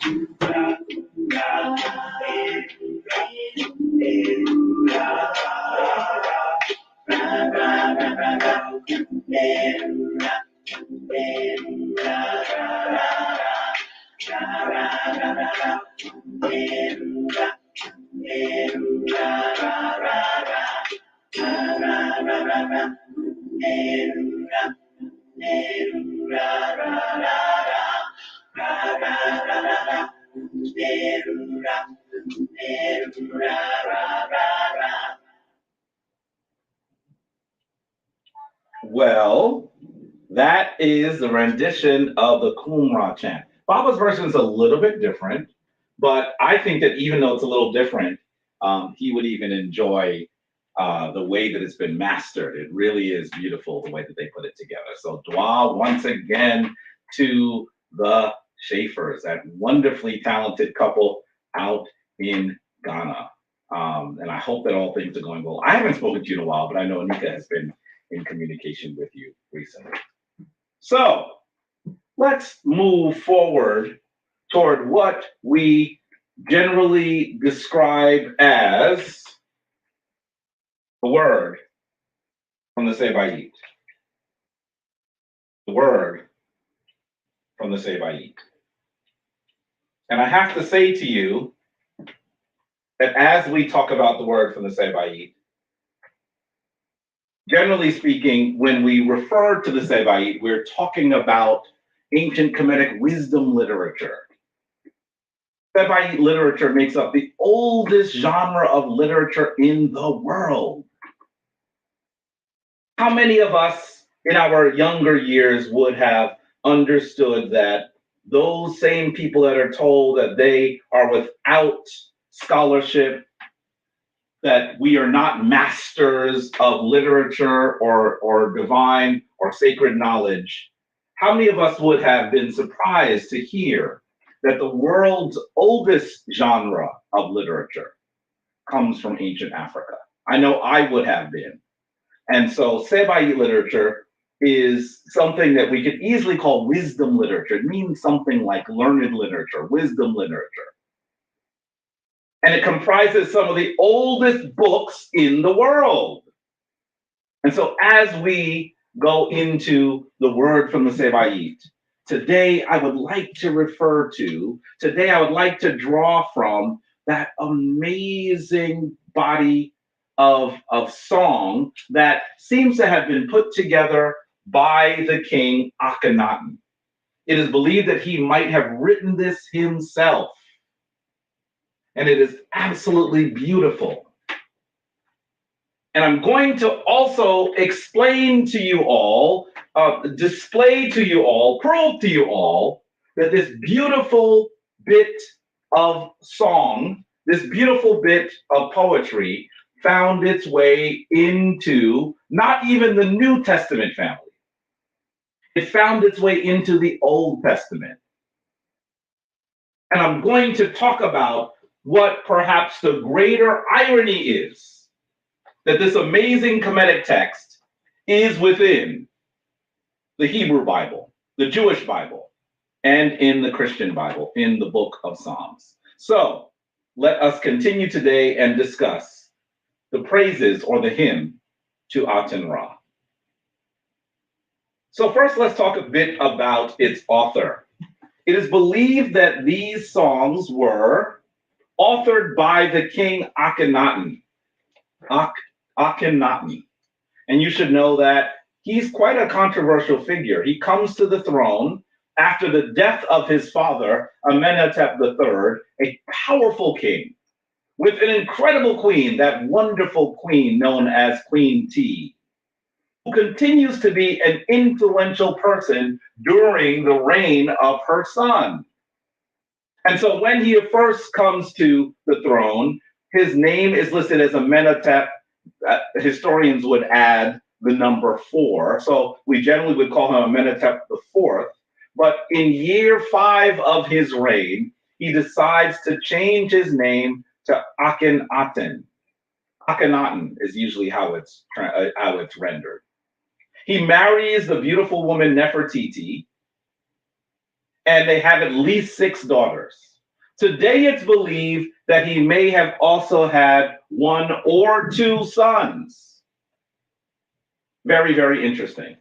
Qumra, Qumra, Qumberura, Qumberura, ra, ra, ra. Ra, ra, ra, ra, ra. Qumberura, Qumberura, ra, ra, ra. Ra, ra, ra, ra, ra. Qumberura, Qumberura, ra, ra, ra. Ra, ra, ra, ra, ra. Qumberura, Qumberura, ra, ra, ra. Ra, ra, ra, ra, ra. Qumberura, Qumberura, ra, ra, ra. Well, that is the rendition of the Qumran chant. Baba's version is a little bit different, but I think that even though it's a little different, he would even enjoy the way that it's been mastered. It really is beautiful the way that they put it together. So dua once again to the Schaeffers, that wonderfully talented couple out in Ghana. And I hope that all things are going well. I haven't spoken to you in a while, but I know Anika has been in communication with you recently. So let's move forward toward what we generally describe as the word from the Sebayt. The word from the Sebayt. And I have to say to you that as we talk about the word from the Sebayt, generally speaking, when we refer to the Sebayt, we're talking about ancient Kemetic wisdom literature. Sebayt literature makes up the oldest genre of literature in the world. How many of us in our younger years would have understood that those same people that are told that they are without scholarship, that we are not masters of literature or divine or sacred knowledge, how many of us would have been surprised to hear that the world's oldest genre of literature comes from ancient Africa? I know I would have been. And so Sebayt literature is something that we could easily call wisdom literature. It means something like learned literature, wisdom literature. And it comprises some of the oldest books in the world. And so as we go into the word from the Sebayt, today I would like to draw from that amazing body of song that seems to have been put together by the king Akhenaten. It is believed that he might have written this himself. And it is absolutely beautiful. And I'm going to also explain to you all, display to you all, prove to you all that this beautiful bit of song, this beautiful bit of poetry found its way into not even the New Testament family. It found its way into the Old Testament. And I'm going to talk about what perhaps the greater irony is, that this amazing Comedic text is within the Hebrew Bible, the Jewish Bible, and in the Christian Bible, in the book of Psalms. So let us continue today and discuss the praises or the hymn to Aten Ra. So first, let's talk a bit about its author. It is believed that these songs were authored by the king Akhenaten. Akhenaten. And you should know that he's quite a controversial figure. He comes to the throne after the death of his father, Amenemope III, a powerful king, with an incredible queen, that wonderful queen known as Queen T, who continues to be an influential person during the reign of her son. And so when he first comes to the throne, his name is listed as Amenemope. Historians would add the number 4. So we generally would call him Amenemope IV. But in year 5 of his reign, he decides to change his name to Akhenaten. Akhenaten is usually how it's rendered. He marries the beautiful woman Nefertiti, and they have at least 6 daughters. Today it's believed that he may have also had 1 or 2 sons. Very, very interesting.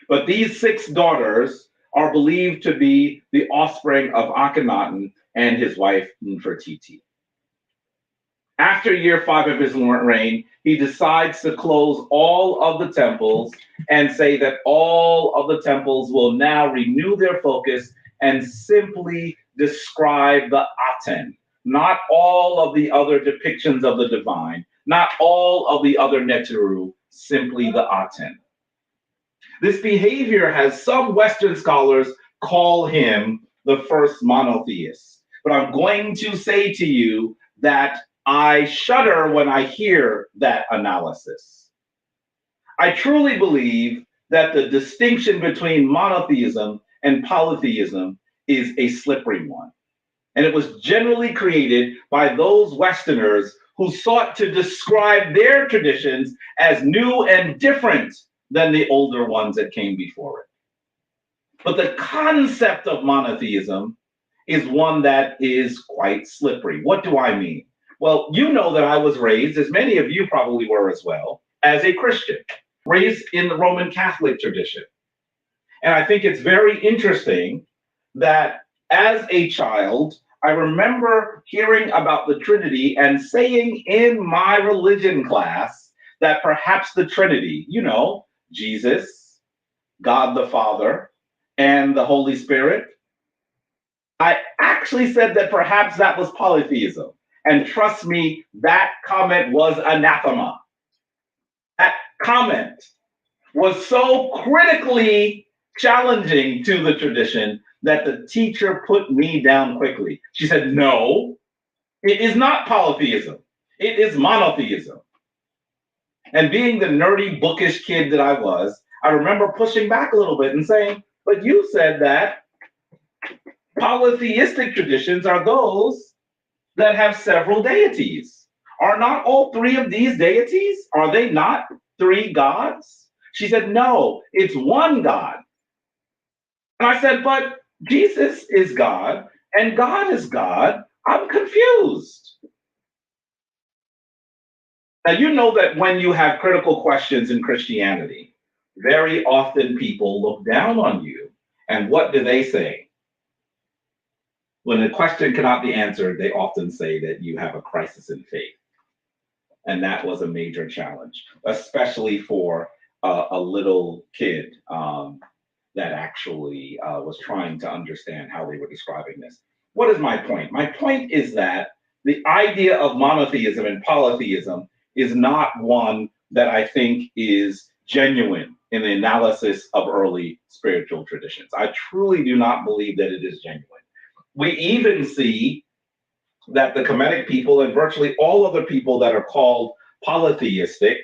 But these 6 daughters are believed to be the offspring of Akhenaten and his wife Nefertiti. After year 5 of his reign, he decides to close all of the temples and say that all of the temples will now renew their focus and simply describe the Aten, not all of the other depictions of the divine, not all of the other Neteru, simply the Aten. This behavior has some Western scholars call him the first monotheist. But I'm going to say to you that I shudder when I hear that analysis. I truly believe that the distinction between monotheism and polytheism is a slippery one. And it was generally created by those Westerners who sought to describe their traditions as new and different than the older ones that came before it. But the concept of monotheism is one that is quite slippery. What do I mean? Well, you know that I was raised, as many of you probably were as well, as a Christian, raised in the Roman Catholic tradition. And I think it's very interesting that as a child, I remember hearing about the Trinity and saying in my religion class that perhaps the Trinity, Jesus, God the Father, and the Holy Spirit, I actually said that perhaps that was polytheism. And trust me, that comment was anathema. That comment was so critically challenging to the tradition that the teacher put me down quickly. She said, no, it is not polytheism. It is monotheism. And being the nerdy, bookish kid that I was, I remember pushing back a little bit and saying, but you said that polytheistic traditions are those that have several deities. Are not all three of these deities? Are they not three gods? She said, no, it's one God. And I said, but Jesus is God and God is God. I'm confused. Now, you know that when you have critical questions in Christianity, very often people look down on you. And what do they say? When a question cannot be answered, they often say that you have a crisis in faith. And that was a major challenge, especially for a little kid that actually was trying to understand how they were describing this. What is my point? My point is that the idea of monotheism and polytheism is not one that I think is genuine in the analysis of early spiritual traditions. I truly do not believe that it is genuine. We even see that the Kemetic people and virtually all other people that are called polytheistic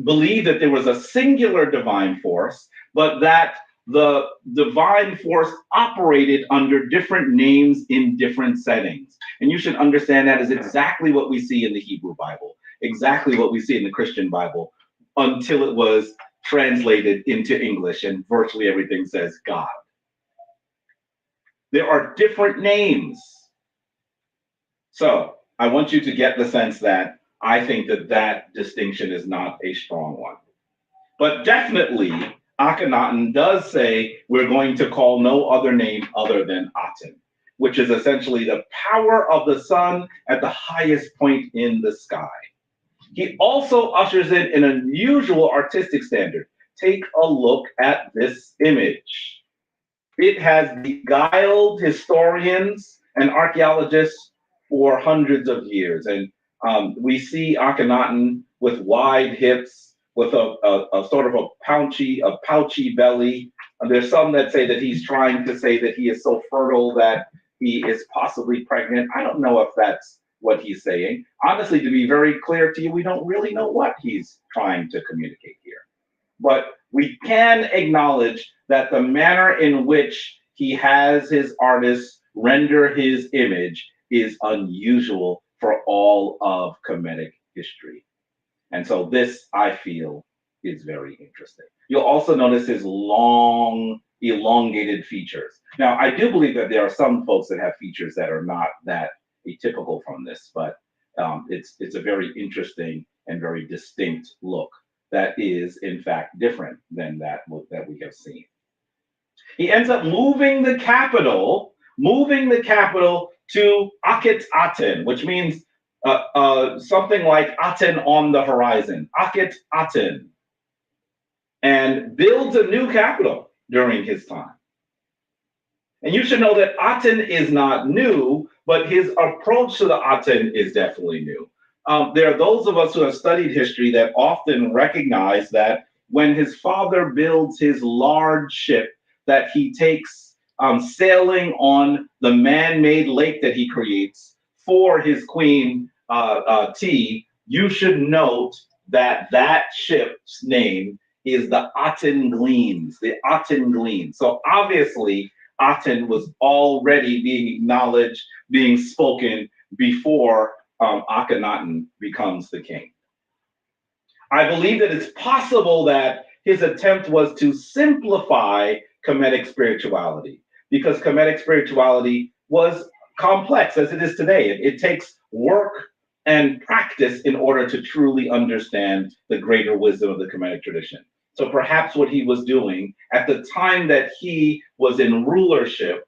believe that there was a singular divine force, but that the divine force operated under different names in different settings. And you should understand that is exactly what we see in the Hebrew Bible, exactly what we see in the Christian Bible, until it was translated into English and virtually everything says God. There are different names. So I want you to get the sense that I think that that distinction is not a strong one. But definitely, Akhenaten does say we're going to call no other name other than Aten, which is essentially the power of the sun at the highest point in the sky. He also ushers in an unusual artistic standard. Take a look at this image. It has beguiled historians and archaeologists for hundreds of years. And we see Akhenaten with wide hips, with a sort of a pouchy belly. And there's some that say that he's trying to say that he is so fertile that he is possibly pregnant. I don't know if that's what he's saying. Honestly, to be very clear to you, we don't really know what he's trying to communicate here. But we can acknowledge that the manner in which he has his artists render his image is unusual for all of Kemetic history. And so this, I feel, is very interesting. You'll also notice his long, elongated features. Now, I do believe that there are some folks that have features that are not that atypical from this, but it's a very interesting and very distinct look that is, in fact, different than that we have seen. He ends up moving the capital to Akhetaten, which means something like Aten on the horizon, Akhetaten, and builds a new capital during his time. And you should know that Aten is not new, but his approach to the Aten is definitely new. There are those of us who have studied history that often recognize that when his father builds his large ship that he takes sailing on the man-made lake that he creates for his queen T, you should note that that ship's name is the Aten Gleams, the Aten Gleams. So obviously, Aten was already being acknowledged, being spoken before Akhenaten becomes the king. I believe that it's possible that his attempt was to simplify Kemetic spirituality, because Kemetic spirituality was complex as it is today. It takes work and practice in order to truly understand the greater wisdom of the Kemetic tradition. So perhaps what he was doing at the time that he was in rulership,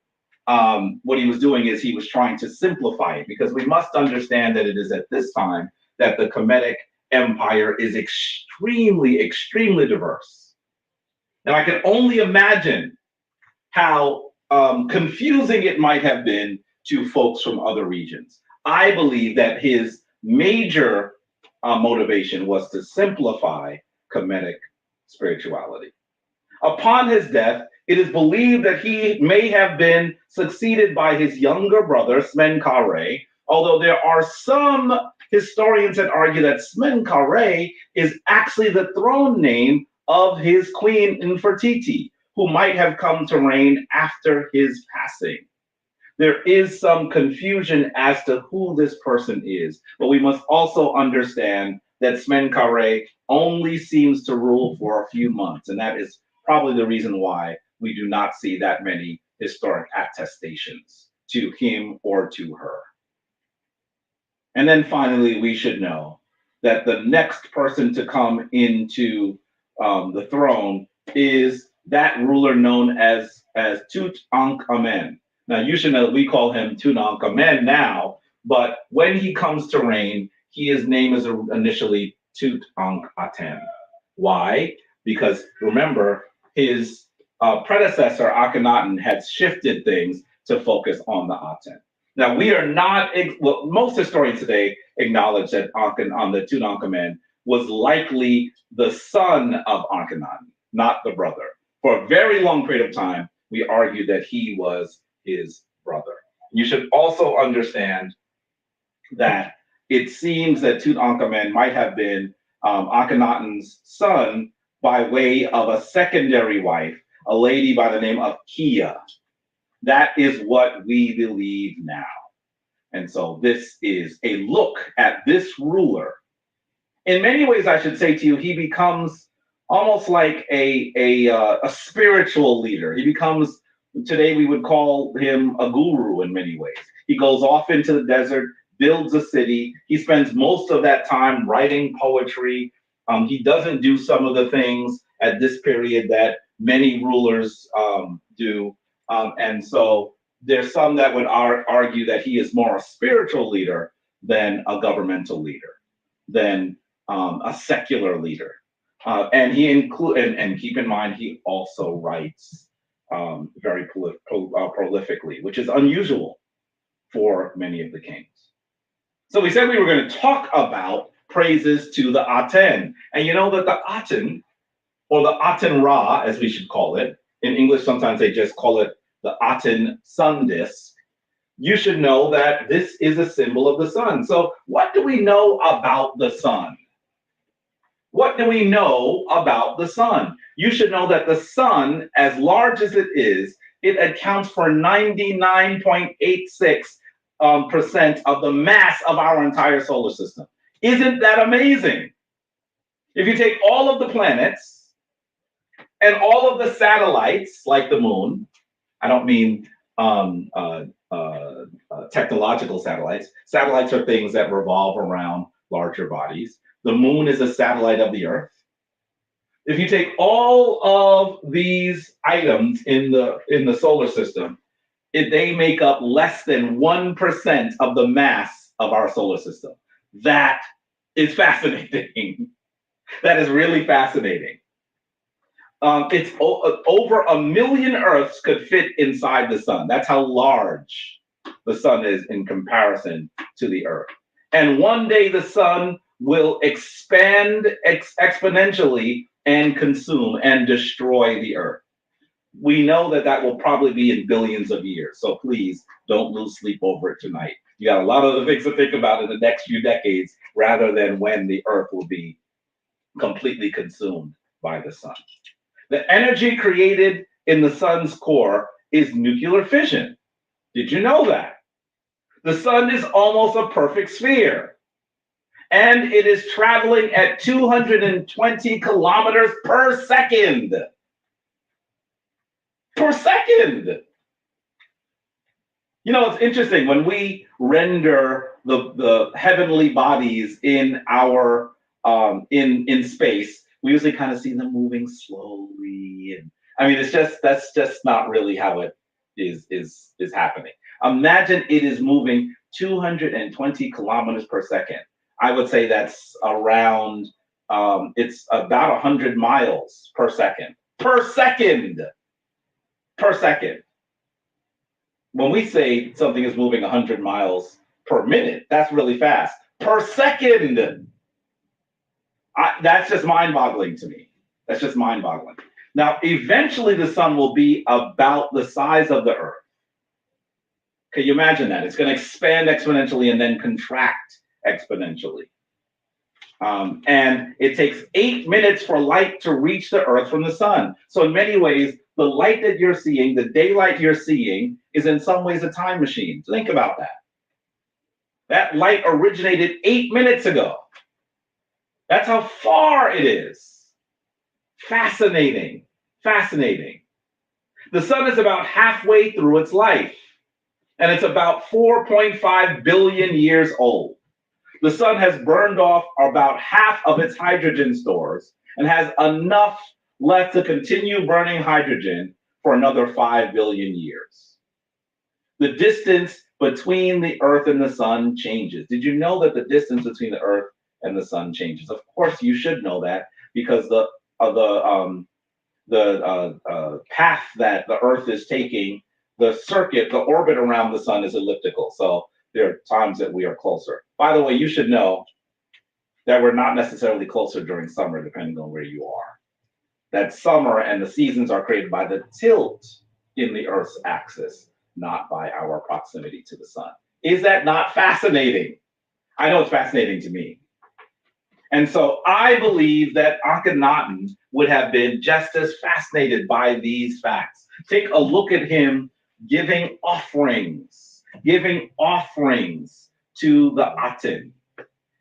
what he was doing is he was trying to simplify it, because we must understand that it is at this time that the Kemetic empire is extremely, extremely diverse. And I can only imagine how confusing it might have been to folks from other regions. I believe that his major motivation was to simplify Kemetic spirituality. Upon his death, it is believed that he may have been succeeded by his younger brother, Smenkhare, although there are some historians that argue that Smenkhare is actually the throne name of his queen Nefertiti, who might have come to reign after his passing. There is some confusion as to who this person is, but we must also understand that Smenkhare only seems to rule for a few months, and that is probably the reason why we do not see that many historic attestations to him or to her. And then finally, we should know that the next person to come into the throne is that ruler known as Tutankhamun. Now, you should know that we call him Tutankhamun now, but when he comes to reign, his name is initially Tutankhaten. Why? Because remember, his predecessor, Akhenaten, had shifted things to focus on the Aten. Now, we are not, well, most historians today acknowledge that the Tutankhamun was likely the son of Akhenaten, not the brother. For a very long period of time, we argued that he was his brother. You should also understand that it seems that Tutankhamun might have been Akhenaten's son by way of a secondary wife, a lady by the name of Kia. That is what we believe now. And so this is a look at this ruler. In many ways, I should say to you, he becomes almost like a spiritual leader. He becomes, today we would call him a guru in many ways. He goes off into the desert, builds a city. He spends most of that time writing poetry. He doesn't do some of the things at this period that many rulers do. And so there's some that would argue that he is more a spiritual leader than a governmental leader, than a secular leader. And he and keep in mind, he also writes very prolifically, which is unusual for many of the kings. So we said we were going to talk about praises to the Aten. And you know that the Aten, or the Aten Ra, as we should call it, in English sometimes they just call it the Aten sun disk. You should know that this is a symbol of the sun. So what do we know about the sun? What do we know about the sun? You should know that the sun, as large as it is, it accounts for 99.86% of the mass of our entire solar system. Isn't that amazing? If you take all of the planets and all of the satellites, like the moon, I don't mean technological satellites. Satellites are things that revolve around larger bodies. The moon is a satellite of the Earth. If you take all of these items in the solar system, they make up less than 1% of the mass of our solar system. That is fascinating. That is really fascinating. It's over 1 million Earths could fit inside the sun. That's how large the sun is in comparison to the Earth. And one day the sun will expand exponentially and consume and destroy the Earth. We know that that will probably be in billions of years. So please don't lose sleep over it tonight. You got a lot of other things to think about in the next few decades rather than when the Earth will be completely consumed by the sun. The energy created in the sun's core is nuclear fission. Did you know that? The sun is almost a perfect sphere. And it is traveling at 220 kilometers per second. Per second. You know, it's interesting when we render the heavenly bodies in our in space, we usually kind of see them moving slowly. And I mean, that's just not really how it is happening. Imagine it is moving 220 kilometers per second. I would say that's around, it's about 100 miles per second. Per second! Per second. When we say something is moving 100 miles per minute, that's really fast. Per second. That's just mind-boggling to me. That's just mind-boggling. Now, eventually the sun will be about the size of the earth. Can you imagine that? It's going to expand exponentially and then contract exponentially. And it takes 8 minutes for light to reach the earth from the sun. So in many ways, the light that you're seeing, the daylight you're seeing, is in some ways a time machine. Think about that. That light originated 8 minutes ago. That's how far it is. Fascinating. Fascinating. The sun is about halfway through its life, and it's about 4.5 billion years old. The sun has burned off about half of its hydrogen stores and has enough left to continue burning hydrogen for another 5 billion years. The distance between the Earth and the sun changes. Did you know that the distance between the Earth and the sun changes? Of course, you should know that, because the path that the Earth is taking, the circuit, the orbit around the sun is elliptical. So there are times that we are closer. By the way, you should know that we're not necessarily closer during summer, depending on where you are. That summer and the seasons are created by the tilt in the Earth's axis, not by our proximity to the sun. Is that not fascinating? I know it's fascinating to me. And so I believe that Akhenaten would have been just as fascinated by these facts. Take a look at him giving offerings to the Aten.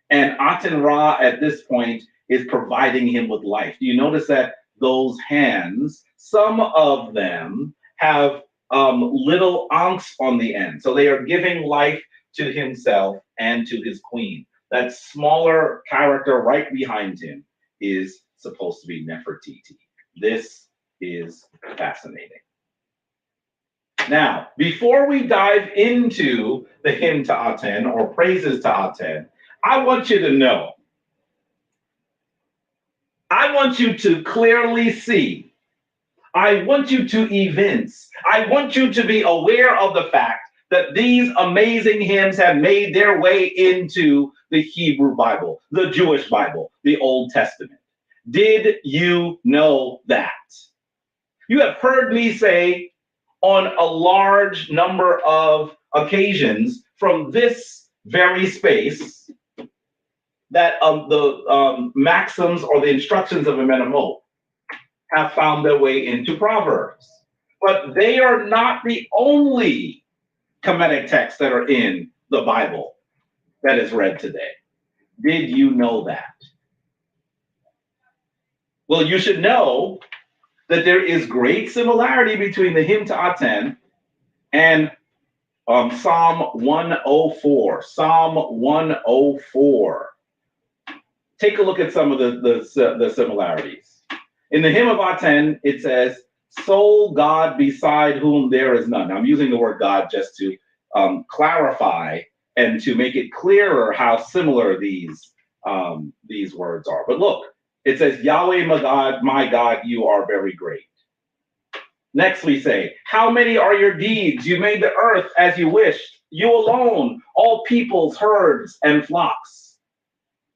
And Aten Ra at this point is providing him with life. Do you notice that those hands, some of them have little ankhs on the end. So they are giving life to himself and to his queen. That smaller character right behind him is supposed to be Nefertiti. This is fascinating. Now, before we dive into the hymn to Aten or praises to Aten, I want you to know, I want you to clearly see, I want you to evince, I want you to be aware of the fact that these amazing hymns have made their way into the Hebrew Bible, the Jewish Bible, the Old Testament. Did you know that? You have heard me say on a large number of occasions from this very space that the maxims or the instructions of Amenemope have found their way into Proverbs. But they are not the only Kemetic texts that are in the Bible that is read today. Did you know that? Well, you should know that there is great similarity between the hymn to Aten and Psalm 104. Psalm 104. Take a look at some of the similarities. In the hymn of Aten, it says, "Sole God beside whom there is none." Now, I'm using the word God just to clarify and to make it clearer how similar these words are. But look, it says, "Yahweh, my God, you are very great." Next we say, "How many are your deeds? You made the earth as you wished. You alone, all peoples, herds, and flocks."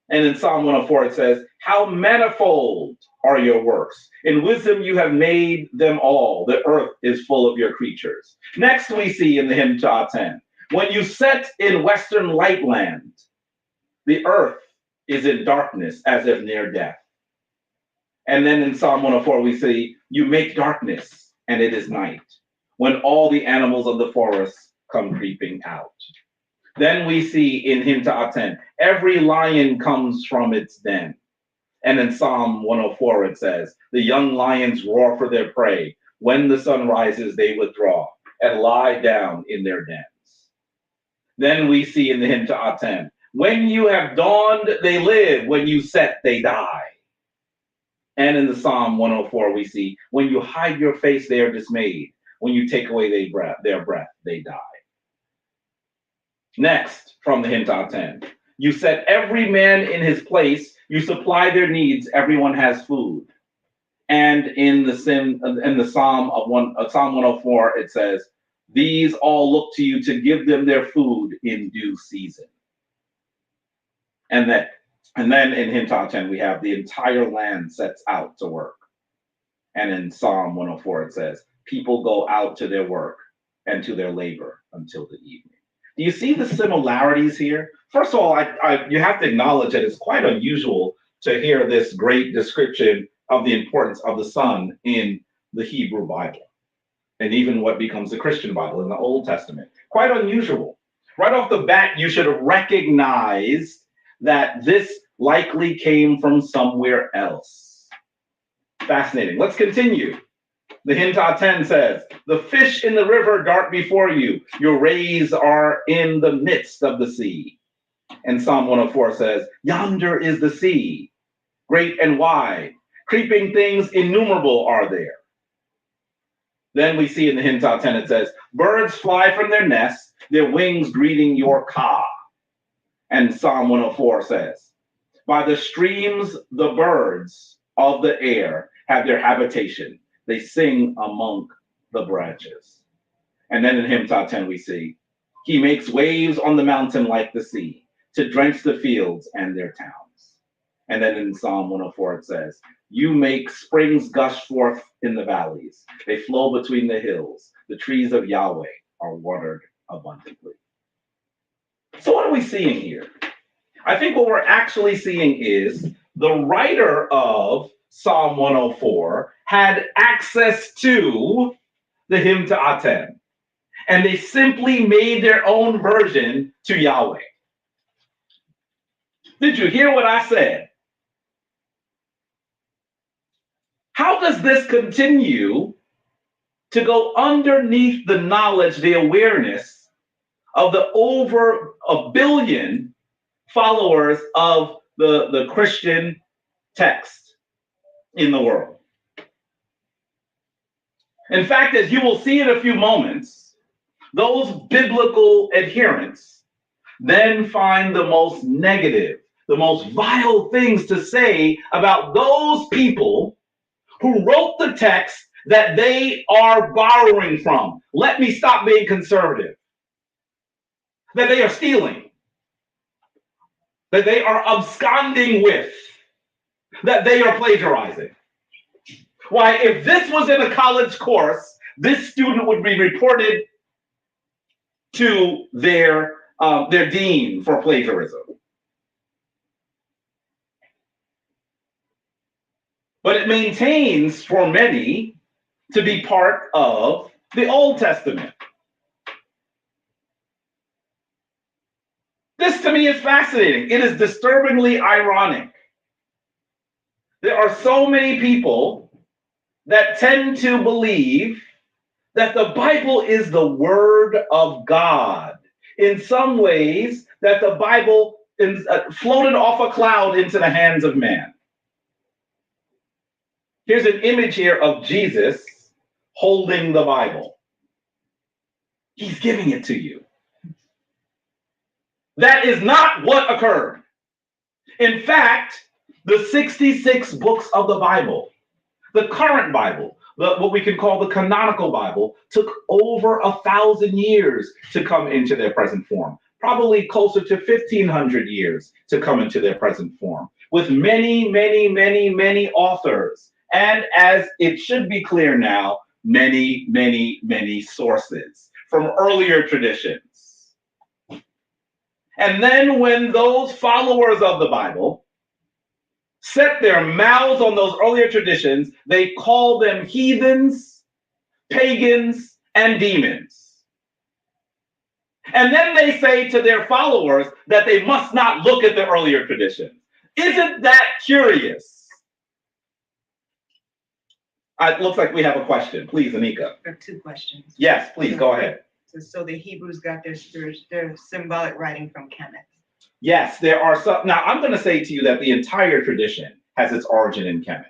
And in Psalm 104 it says, "How manifold are your works. In wisdom you have made them all. The earth is full of your creatures." Next we see in the hymn to Aten, "When you set in western light land, the earth is in darkness as if near death." And then in Psalm 104 we see, "You make darkness and it is night, when all the animals of the forest come creeping out." Then we see in hymn to Aten, "Every lion comes from its den." And in Psalm 104 it says, "The young lions roar for their prey. When the sun rises, they withdraw and lie down in their dens." Then we see in the hymn to Aten, "When you have dawned, they live. When you set, they die." And in the Psalm 104 we see, "When you hide your face, they are dismayed. When you take away their breath, they die." Next, from the hymn to Aten, "You set every man in his place. You supply their needs. Everyone has food." And in the Psalm 104, it says, These all look to you to give them their food in due season. And then in hymn 10, we have the entire land sets out to work. And in Psalm 104, it says, people go out to their work and to their labor until the evening. Do you see the similarities here? First of all, you have to acknowledge that it's quite unusual to hear this great description of the importance of the sun in the Hebrew Bible, and even what becomes the Christian Bible in the Old Testament. Quite unusual. Right off the bat, you should have recognized that this likely came from somewhere else. Fascinating. Let's continue. The hymn 10 says, the fish in the river dart before you. Your rays are in the midst of the sea. And Psalm 104 says, yonder is the sea, great and wide. Creeping things innumerable are there. Then we see in the hymn 10, it says, birds fly from their nests, their wings greeting your ka. And Psalm 104 says, by the streams, the birds of the air have their habitation. They sing among the branches. And then in hymn 10, we see, he makes waves on the mountain like the sea to drench the fields and their towns. And then in Psalm 104, it says, you make springs gush forth in the valleys. They flow between the hills. The trees of Yahweh are watered abundantly. So what are we seeing here? I think what we're actually seeing is the writer of Psalm 104 had access to the hymn to Aten, and they simply made their own version to Yahweh. Did you hear what I said? How does this continue to go underneath the knowledge, the awareness of the over 1 billion followers of the Christian text in the world? In fact, as you will see in a few moments, those biblical adherents then find the most negative, the most vile things to say about those people who wrote the text that they are borrowing from. Let me stop being conservative. That they are stealing. That they are absconding with. That they are plagiarizing. Why, if this was in a college course, this student would be reported to their dean for plagiarism. But it maintains for many to be part of the Old Testament. This to me is fascinating. It is disturbingly ironic. There are so many people that tend to believe that the Bible is the Word of God. In some ways, that the Bible is floated off a cloud into the hands of man. Here's an image here of Jesus holding the Bible. He's giving it to you. That is not what occurred. In fact, the 66 books of the Bible, the current Bible, what we can call the canonical Bible, took over 1,000 years to come into their present form. Probably closer to 1,500 years to come into their present form, with many, many, many, many authors. And as it should be clear now, many, many, many sources from earlier traditions. And then when those followers of the Bible set their mouths on those earlier traditions, they call them heathens, pagans, and demons. And then they say to their followers that they must not look at the earlier traditions. Isn't that curious? It looks like we have a question. Please, Anika. There are 2 questions. Yes, please, go ahead. So the Hebrews got their symbolic writing from Kemet. Yes, there are some. Now, I'm going to say to you that the entire tradition has its origin in Kemet.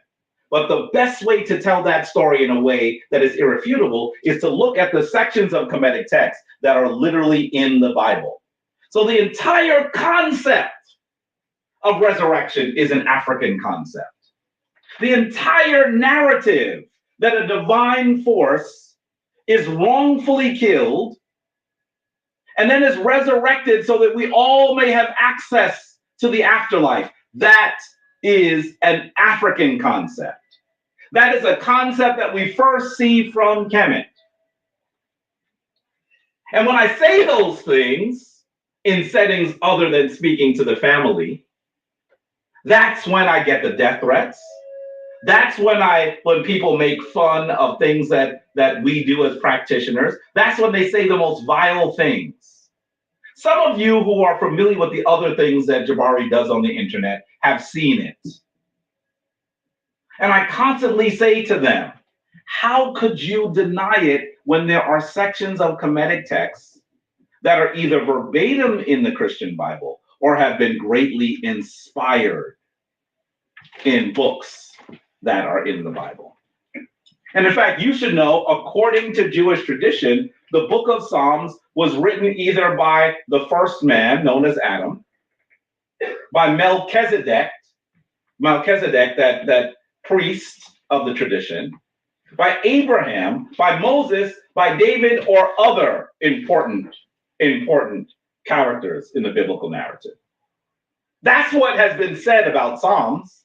But the best way to tell that story in a way that is irrefutable is to look at the sections of Comedic text that are literally in the Bible. So the entire concept of resurrection is an African concept. The entire narrative that a divine force is wrongfully killed and then is resurrected so that we all may have access to the afterlife. That is an African concept. That is a concept that we first see from Kemet. And when I say those things in settings other than speaking to the family, that's when I get the death threats. That's when people make fun of things that we do as practitioners. That's when they say the most vile things. Some of you who are familiar with the other things that Jabari does on the internet have seen it. And I constantly say to them, how could you deny it when there are sections of Comedic texts that are either verbatim in the Christian Bible or have been greatly inspired in books that are in the Bible? And in fact, you should know, according to Jewish tradition, the book of Psalms was written either by the first man, known as Adam, by Melchizedek, that priest of the tradition, by Abraham, by Moses, by David, or other important characters in the biblical narrative. That's what has been said about Psalms.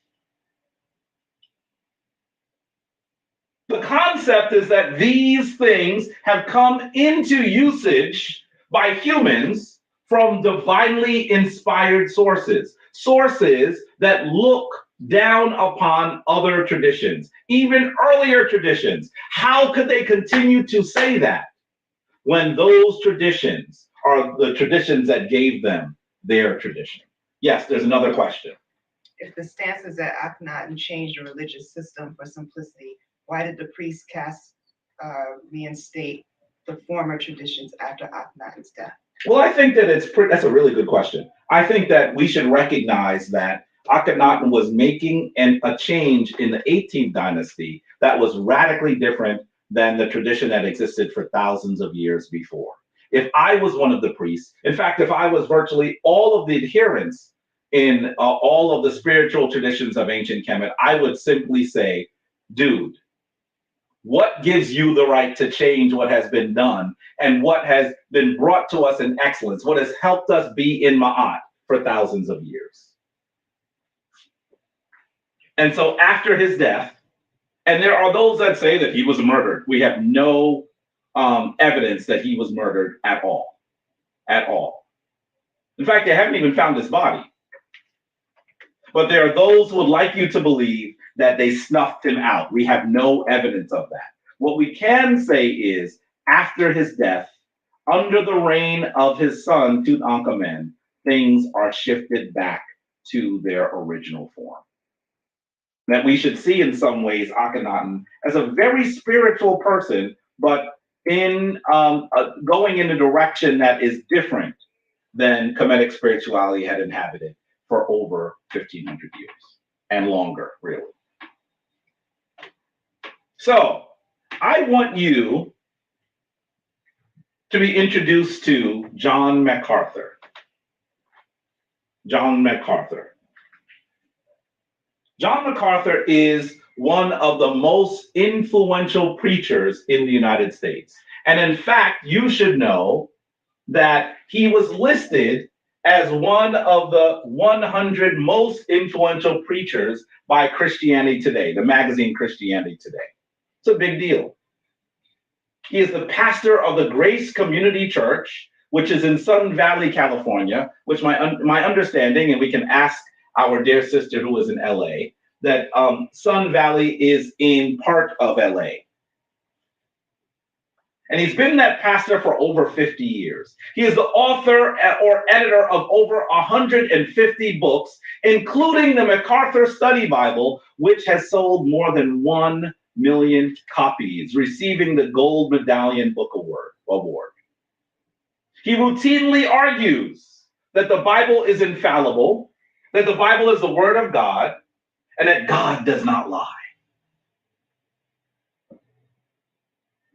The concept is that these things have come into usage by humans from divinely inspired sources, sources that look down upon other traditions, even earlier traditions. How could they continue to say that when those traditions are the traditions that gave them their tradition? Yes, there's another question. If the stance is that Akhenaten changed the religious system for simplicity, why did the priests reinstate the former traditions after Akhenaten's death? Well, I think that that's a really good question. I think that we should recognize that Akhenaten was making a change in the 18th dynasty that was radically different than the tradition that existed for thousands of years before. If I was one of the priests, in fact, if I was virtually all of the adherents in all of the spiritual traditions of ancient Kemet, I would simply say, dude, what gives you the right to change what has been done and what has been brought to us in excellence, what has helped us be in Ma'at for thousands of years? And so after his death, and there are those that say that he was murdered. We have no evidence that he was murdered at all. At all. In fact, they haven't even found his body. But there are those who would like you to believe that they snuffed him out. We have no evidence of that. What we can say is, after his death, under the reign of his son, Tutankhamun, things are shifted back to their original form. That we should see in some ways Akhenaten as a very spiritual person, but in going in a direction that is different than Kemetic spirituality had inhabited for over 1,500 years and longer, really. So I want you to be introduced to John MacArthur. John MacArthur. John MacArthur is one of the most influential preachers in the United States. And in fact, you should know that he was listed as one of the 100 most influential preachers by Christianity Today, the magazine Christianity Today. It's a big deal. He is the pastor of the Grace Community Church, which is in Sun Valley, California, which my understanding, and we can ask our dear sister who is in LA, that Sun Valley is in part of LA. And he's been that pastor for over 50 years. He is the author or editor of over 150 books, including the MacArthur Study Bible, which has sold more than 1 million copies, receiving the Gold Medallion Book Award. He routinely argues that the Bible is infallible, that the Bible is the Word of God, and that God does not lie.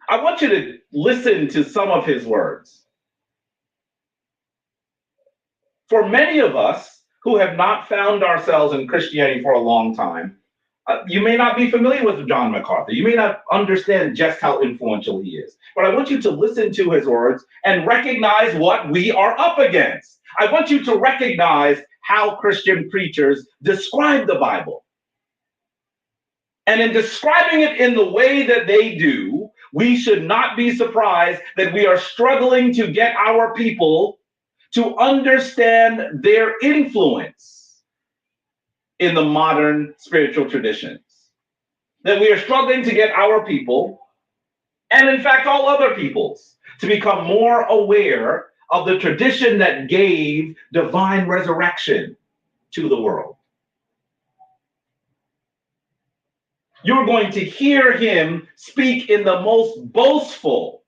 I want you to listen to some of his words. For many of us who have not found ourselves in Christianity for a long time, You may not be familiar with John MacArthur. You may not understand just how influential he is. But I want you to listen to his words and recognize what we are up against. I want you to recognize how Christian preachers describe the Bible. And in describing it in the way that they do, we should not be surprised that we are struggling to get our people to understand their influence in the modern spiritual traditions. That we are struggling to get our people, and in fact all other peoples, to become more aware of the tradition that gave divine resurrection to the world. You're going to hear him speak in the most boastful,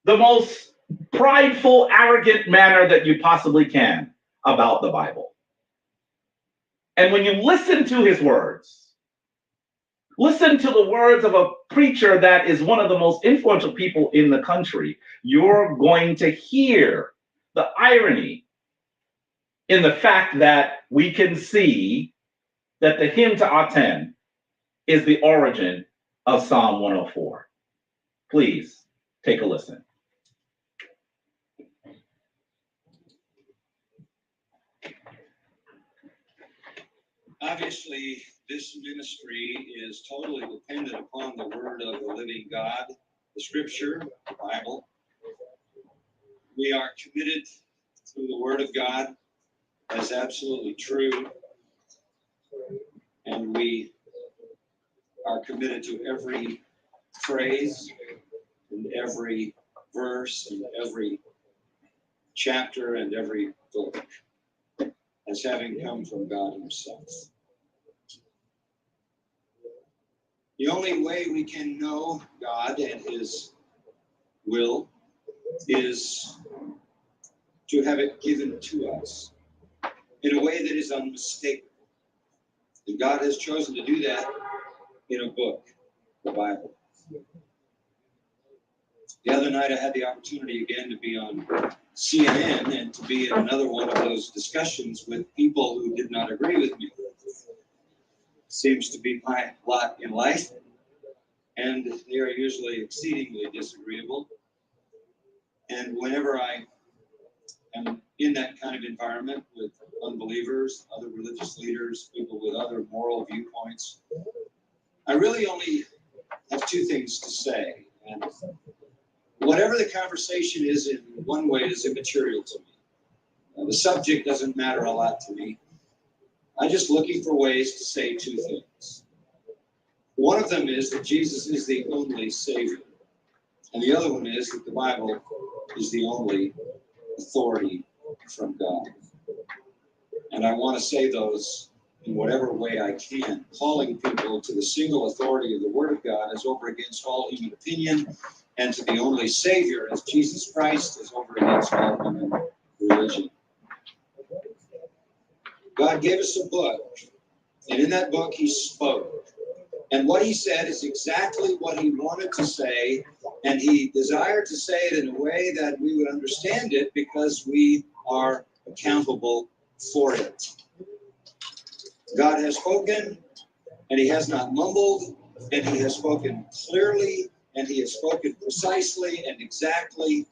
the most prideful, arrogant manner that you possibly can about the Bible. And when you listen to his words, listen to the words of a preacher that is one of the most influential people in the country, you're going to hear the irony in the fact that we can see that the hymn to Aten is the origin of Psalm 104. Please take a listen. Obviously, this ministry is totally dependent upon the word of the living God, the scripture, the Bible. We are committed to the word of God as absolutely true, and we are committed to every phrase and every verse and every chapter and every book as having come from God himself. The only way we can know God and his will is to have it given to us in a way that is unmistakable. And God has chosen to do that in a book, the Bible. The other night I had the opportunity again to be on CNN and to be in another one of those discussions with people who did not agree with me. Seems to be my lot in life, and they are usually exceedingly disagreeable. And whenever I am in that kind of environment with unbelievers, other religious leaders, people with other moral viewpoints, I really only have two things to say. And whatever the conversation is in one way is immaterial to me. The subject doesn't matter a lot to me. I'm just looking for ways to say two things. One of them is that Jesus is the only Savior. And the other one is that the Bible is the only authority from God. And I want to say those in whatever way I can, calling people to the single authority of the Word of God as over against all human opinion, and to the only Savior as Jesus Christ as over against all human religion. God gave us a book, and in that book he spoke. And what he said is exactly what he wanted to say, and he desired to say it in a way that we would understand it because we are accountable for it. God has spoken, and he has not mumbled, and he has spoken clearly, and he has spoken precisely and exactly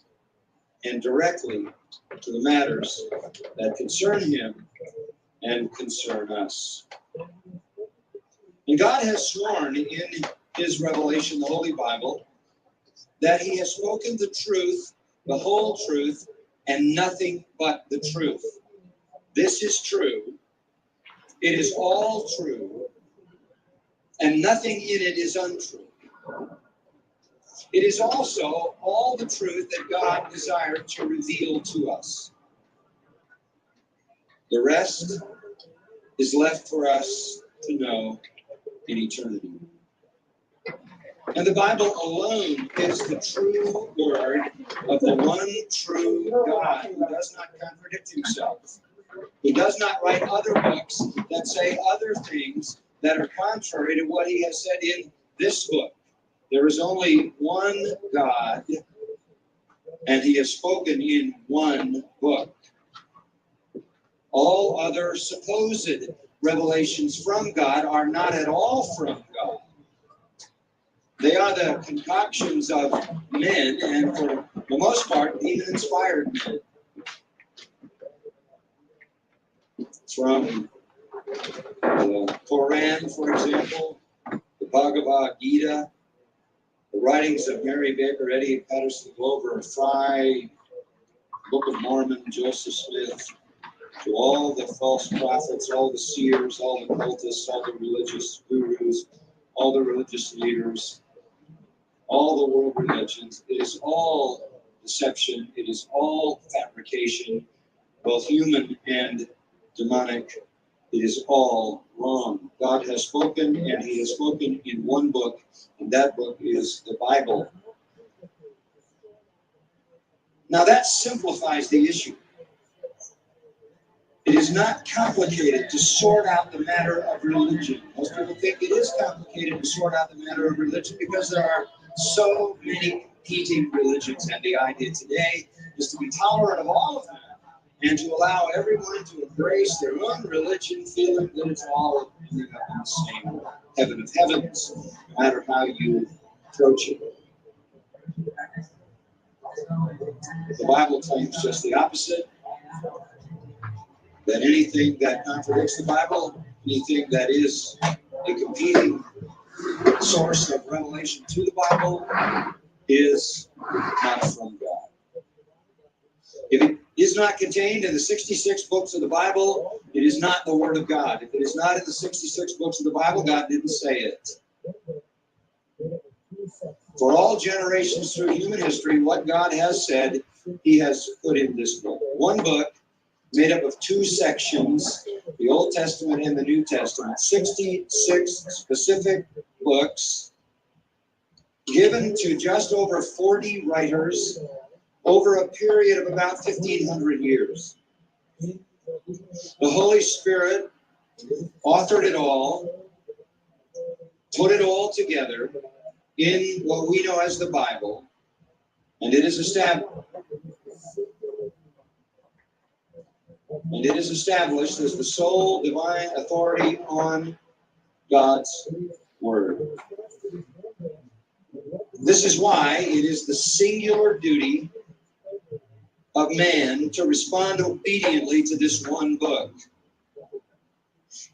and directly to the matters that concern him and concern us. And God has sworn in his revelation, the Holy Bible, that he has spoken the truth, the whole truth, and nothing but the truth. This is true. It is all true, and nothing in it is untrue. It is also all the truth that God desired to reveal to us. The rest is left for us to know in eternity. And the Bible alone is the true word of the one true God who does not contradict himself. He does not write other books that say other things that are contrary to what he has said in this book. There is only one God, and he has spoken in one book. All other supposed revelations from God are not at all from God. They are the concoctions of men, and for the most part, even inspired men. From the Quran, for example, the Bhagavad Gita, the writings of Mary Baker Eddy, Patterson Glover, Fry, Book of Mormon, Joseph Smith, to all the false prophets, all the seers, all the cultists, all the religious gurus, all the religious leaders, all the world religions. It is all deception. It is all fabrication, both human and demonic. It is all wrong. God has spoken, and he has spoken in one book, and that book is the Bible. Now that simplifies the issue. It is not complicated to sort out the matter of religion. Most people think it is complicated to sort out the matter of religion because there are so many competing religions, and the idea today is to be tolerant of all of them and to allow everyone to embrace their own religion, feeling that it's all ending up in the same heaven of heavens, no matter how you approach it. The Bible claims just the opposite, that anything that contradicts the Bible, anything that is a competing source of revelation to the Bible, is not from God. If it is not contained in the 66 books of the Bible, it is not the Word of God. If it is not in the 66 books of the Bible, God didn't say it. For all generations through human history, what God has said, he has put in this book. One book made up of two sections, the Old Testament and the New Testament, 66 specific books given to just over 40 writers over a period of about 1,500 years. The Holy Spirit authored it all, put it all together in what we know as the Bible, and it is established. And it is established as the sole divine authority on God's Word. This is why it is the singular duty of man to respond obediently to this one book.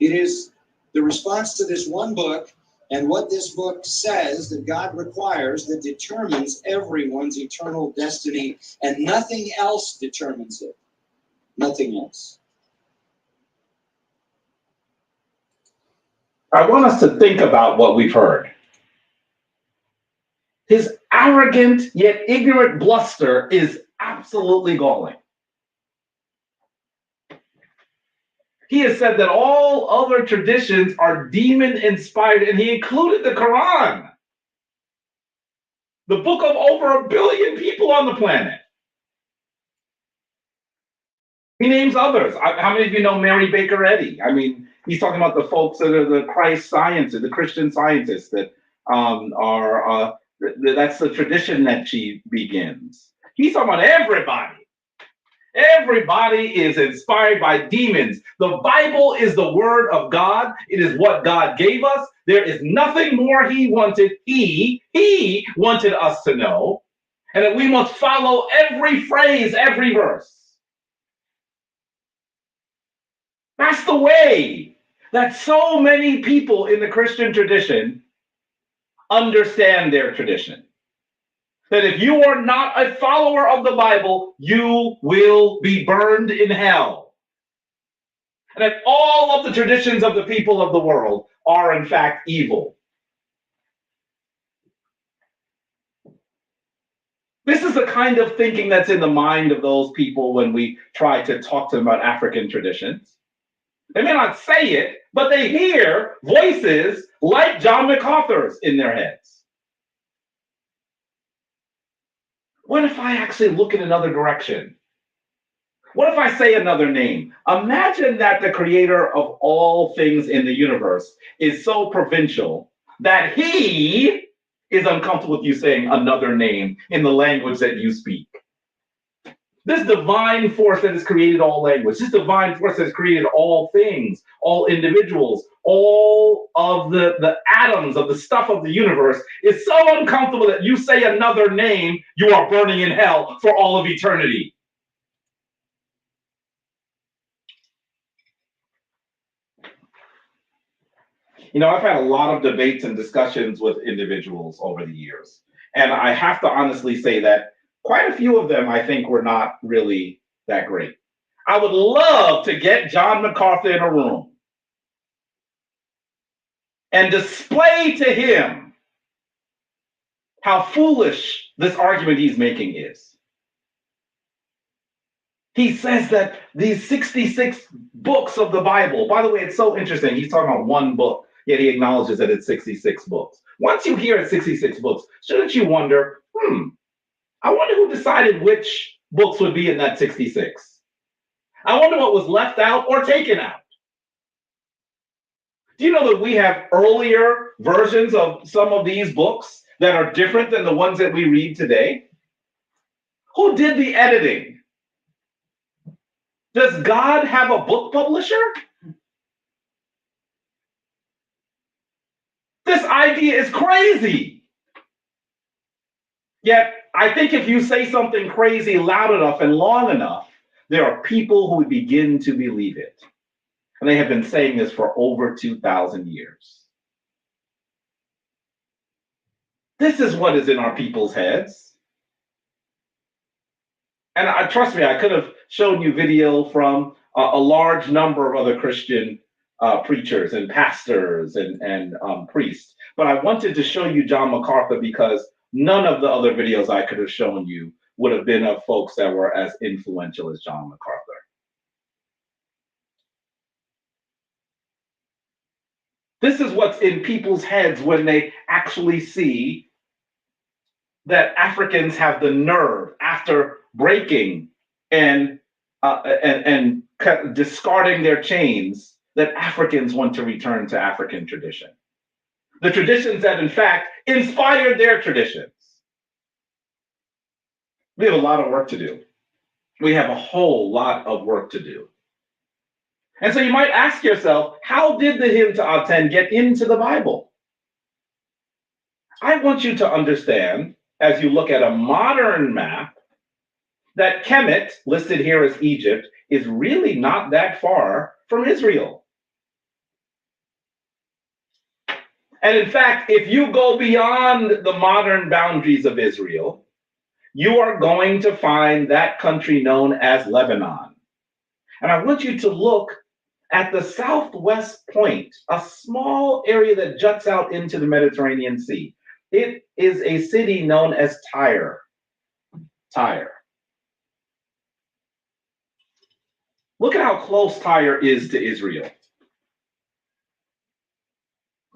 It is the response to this one book and what this book says that God requires that determines everyone's eternal destiny, and nothing else determines it. Nothing else. I want us to think about what we've heard. His arrogant yet ignorant bluster is absolutely galling. He has said that all other traditions are demon-inspired, and he included the Quran, the book of over 1 billion people on the planet. He names others. How many of you know Mary Baker Eddy? I mean, he's talking about the folks that are the Christ scientists, the Christian scientists that that's the tradition that she begins. He's talking about everybody. Everybody is inspired by demons. The Bible is the word of God. It is what God gave us. There is nothing more he wanted. He wanted us to know, and that we must follow every phrase, every verse. That's the way that so many people in the Christian tradition understand their tradition. That if you are not a follower of the Bible, you will be burned in hell. And that all of the traditions of the people of the world are in fact evil. This is the kind of thinking that's in the mind of those people when we try to talk to them about African traditions. They may not say it, but they hear voices like John MacArthur's in their heads. What if I actually look in another direction? What if I say another name? Imagine that the creator of all things in the universe is so provincial that he is uncomfortable with you saying another name in the language that you speak. This divine force that has created all language, this divine force that has created all things, all individuals, all of the atoms of the stuff of the universe is so uncomfortable that you say another name, you are burning in hell for all of eternity. You know, I've had a lot of debates and discussions with individuals over the years. And I have to honestly say that quite a few of them, I think, were not really that great. I would love to get John MacArthur in a room and display to him how foolish this argument he's making is. He says that these 66 books of the Bible, by the way, it's so interesting. He's talking about one book, yet he acknowledges that it's 66 books. Once you hear it's 66 books, shouldn't you wonder, I wonder who decided which books would be in that 66? I wonder what was left out or taken out. Do you know that we have earlier versions of some of these books that are different than the ones that we read today? Who did the editing? Does God have a book publisher? This idea is crazy. Yet, I think if you say something crazy loud enough and long enough, there are people who would begin to believe it. And they have been saying this for over 2,000 years. This is what is in our people's heads. And trust me, I could have shown you video from a large number of other Christian preachers and pastors and priests. But I wanted to show you John MacArthur because none of the other videos I could have shown you would have been of folks that were as influential as John MacArthur. This is what's in people's heads when they actually see that Africans have the nerve, after breaking and discarding their chains, that Africans want to return to African tradition. The traditions that, in fact, inspired their traditions. We have a lot of work to do. We have a whole lot of work to do. And so you might ask yourself, how did the hymn to Aten get into the Bible? I want you to understand, as you look at a modern map, that Kemet, listed here as Egypt, is really not that far from Israel. And in fact, if you go beyond the modern boundaries of Israel, you are going to find that country known as Lebanon. And I want you to look at the southwest point, a small area that juts out into the Mediterranean Sea. It is a city known as Tyre. Tyre. Look at how close Tyre is to Israel.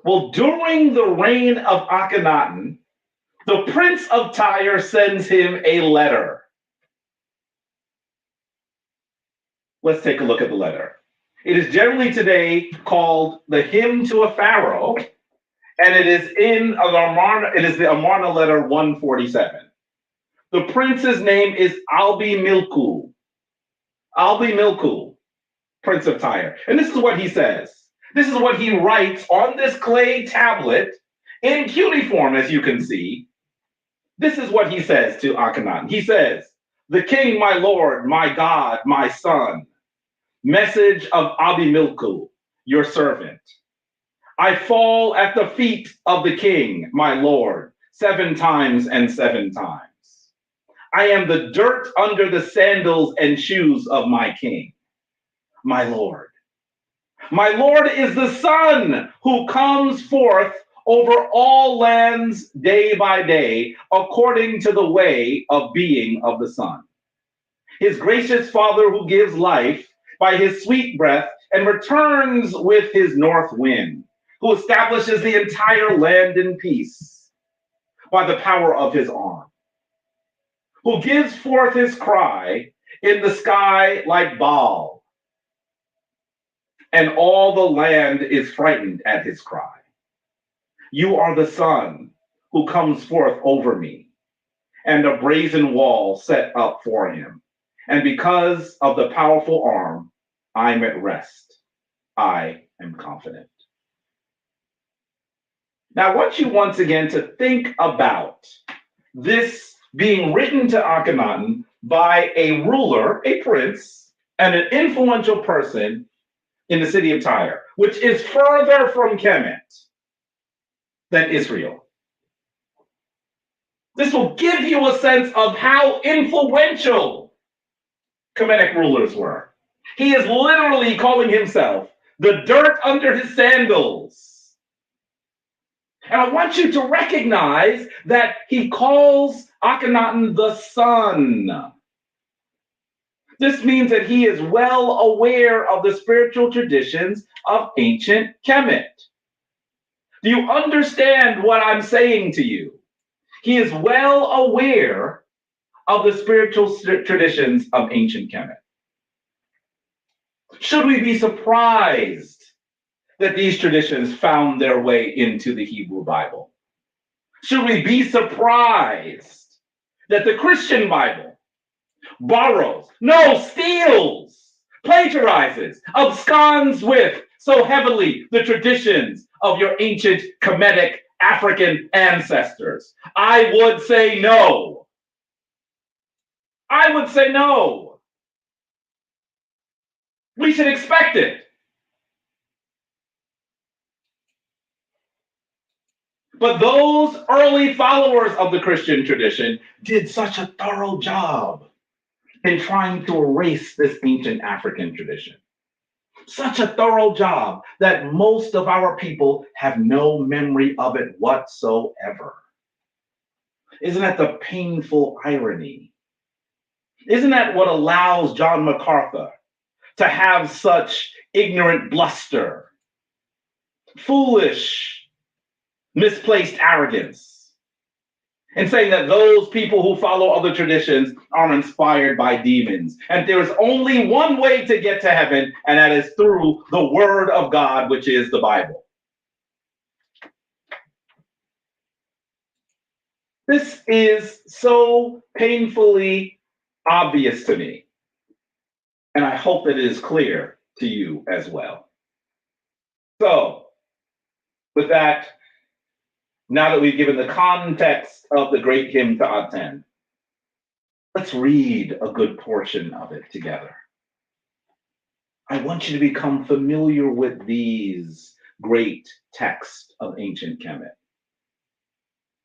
Well, during the reign of Akhenaten, the prince of Tyre sends him a letter. Let's take a look at the letter. It is generally today called the Hymn to a Pharaoh, and it is in the Amarna letter 147. The prince's name is Albi-Milku. Albi-Milku, prince of Tyre. And this is what he says. This is what he writes on this clay tablet in cuneiform, as you can see. This is what he says to Akhenaten. He says, "The king, my lord, my God, my son, message of Abi-Milku, your servant. I fall at the feet of the king, my lord, 7 times and 7 times. I am the dirt under the sandals and shoes of my king, my lord. My lord is the sun who comes forth over all lands day by day, according to the way of being of the sun. His gracious father who gives life by his sweet breath and returns with his north wind, who establishes the entire land in peace by the power of his arm, who gives forth his cry in the sky like Baal, and all the land is frightened at his cry. You are the sun who comes forth over me, and a brazen wall set up for him, And because of the powerful arm, I'm at rest. I am confident. Now, I want you once again to think about this being written to Akhenaten by a ruler, a prince, and an influential person in the city of Tyre, which is further from Kemet than Israel. This will give you a sense of how influential Kemetic rulers were. He is literally calling himself the dirt under his sandals. And I want you to recognize that he calls Akhenaten the son. This means that he is well aware of the spiritual traditions of ancient Kemet. Do you understand what I'm saying to you? He is well aware of the spiritual traditions of ancient Kemet. Should we be surprised that these traditions found their way into the Hebrew Bible? Should we be surprised that the Christian Bible borrows, no, steals, plagiarizes, absconds with so heavily the traditions of your ancient Kemetic African ancestors? I would say no. I would say no. We should expect it. But those early followers of the Christian tradition did such a thorough job in trying to erase this ancient African tradition. Such a thorough job that most of our people have no memory of it whatsoever. Isn't that the painful irony? Isn't that what allows John MacArthur to have such ignorant bluster, foolish, misplaced arrogance, and saying that those people who follow other traditions are inspired by demons? And there is only one way to get to heaven, and that is through the Word of God, which is the Bible. This is so painfully obvious to me, and I hope that it is clear to you as well. So, with that, now that we've given the context of the great hymn to Aten, let's read a good portion of it together. I want you to become familiar with these great texts of ancient Kemet.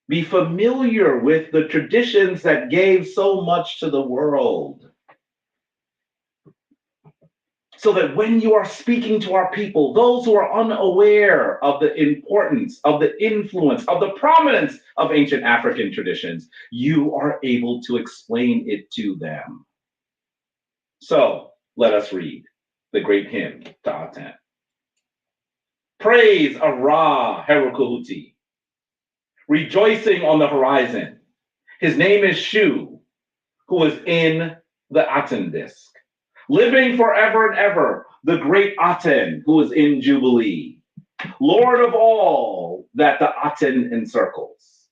Be familiar with the traditions that gave so much to the world, so that when you are speaking to our people, those who are unaware of the importance, of the influence, of the prominence of ancient African traditions, you are able to explain it to them. So let us read the great hymn to Aten. Praise of Ra Herukuhuti, rejoicing on the horizon. His name is Shu, who is in the Aten disk. Living forever and ever, the great Aten, who is in Jubilee. Lord of all that the Aten encircles.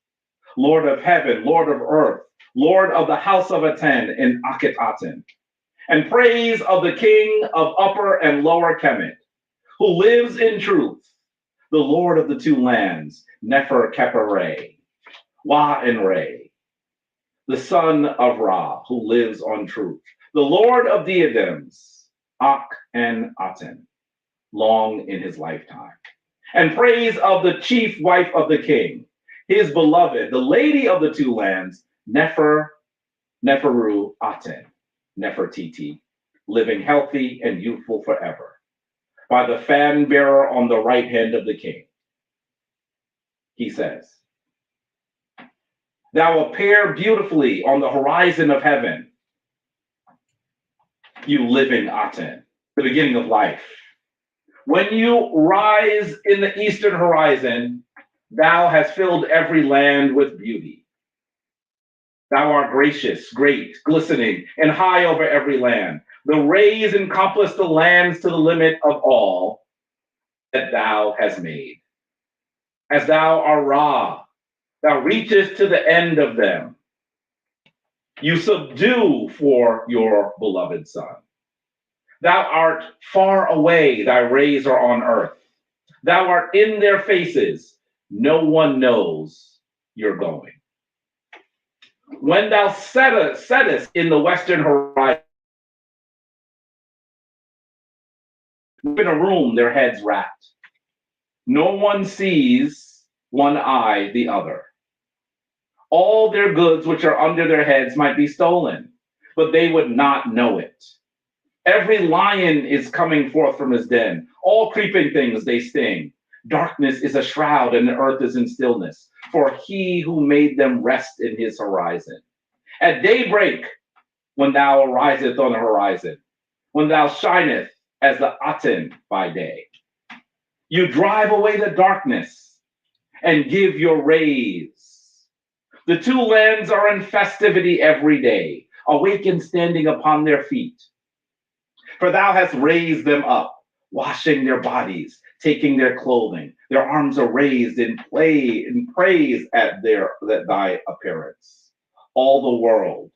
Lord of heaven, Lord of earth, Lord of the house of Aten in Akhetaten. And praise of the king of upper and lower Kemet, who lives in truth, the Lord of the two lands, Nefer Kepere, Wa and Re, the son of Ra, who lives on truth, the Lord of diadems, Ak and Aten, long in his lifetime. And praise of the chief wife of the king, his beloved, the lady of the two lands, Neferu Aten, Nefertiti, living healthy and youthful forever, by the fan bearer on the right hand of the king. He says, thou appear beautifully on the horizon of heaven, you living Aten, the beginning of life. When you rise in the eastern horizon, thou hast filled every land with beauty. Thou art gracious, great, glistening, and high over every land. The rays encompass the lands to the limit of all that thou hast made. As thou art Ra, thou reachest to the end of them. You subdue for your beloved son. Thou art far away, thy rays are on earth. Thou art in their faces, no one knows you're going. When thou settest in the western horizon, in a room, their heads wrapped. No one sees one eye the other. All their goods which are under their heads might be stolen, but they would not know it. Every lion is coming forth from his den. All creeping things they sting. Darkness is a shroud and the earth is in stillness, for he who made them rest in his horizon. At daybreak, when thou ariseth on the horizon, when thou shineth as the Aten by day, you drive away the darkness and give your rays. The two lands are in festivity every day, awake and standing upon their feet. For thou hast raised them up, washing their bodies, taking their clothing. Their arms are raised in praise at thy appearance. All the world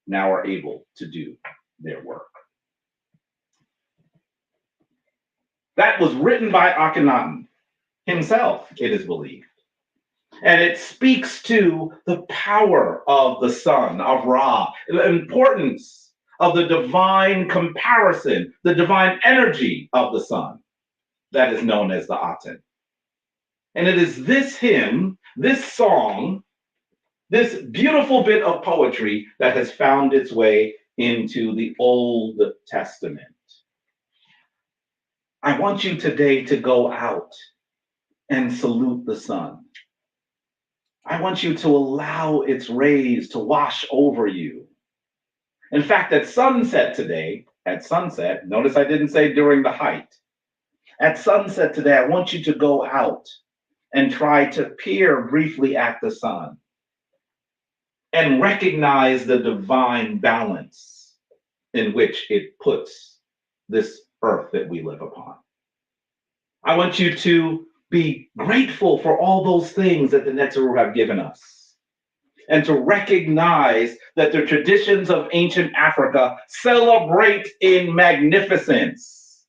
now are able to do their work. That was written by Akhenaten himself, it is believed. And it speaks to the power of the sun, of Ra, the importance of the divine comparison, the divine energy of the sun that is known as the Aten. And it is this hymn, this song, this beautiful bit of poetry that has found its way into the Old Testament. I want you today to go out and salute the sun. I want you to allow its rays to wash over you. In fact, at sunset today, notice I didn't say during the height. At sunset today, I want you to go out and try to peer briefly at the sun and recognize the divine balance in which it puts this earth that we live upon. I want you to be grateful for all those things that the Netzeru have given us, and to recognize that the traditions of ancient Africa celebrate in magnificence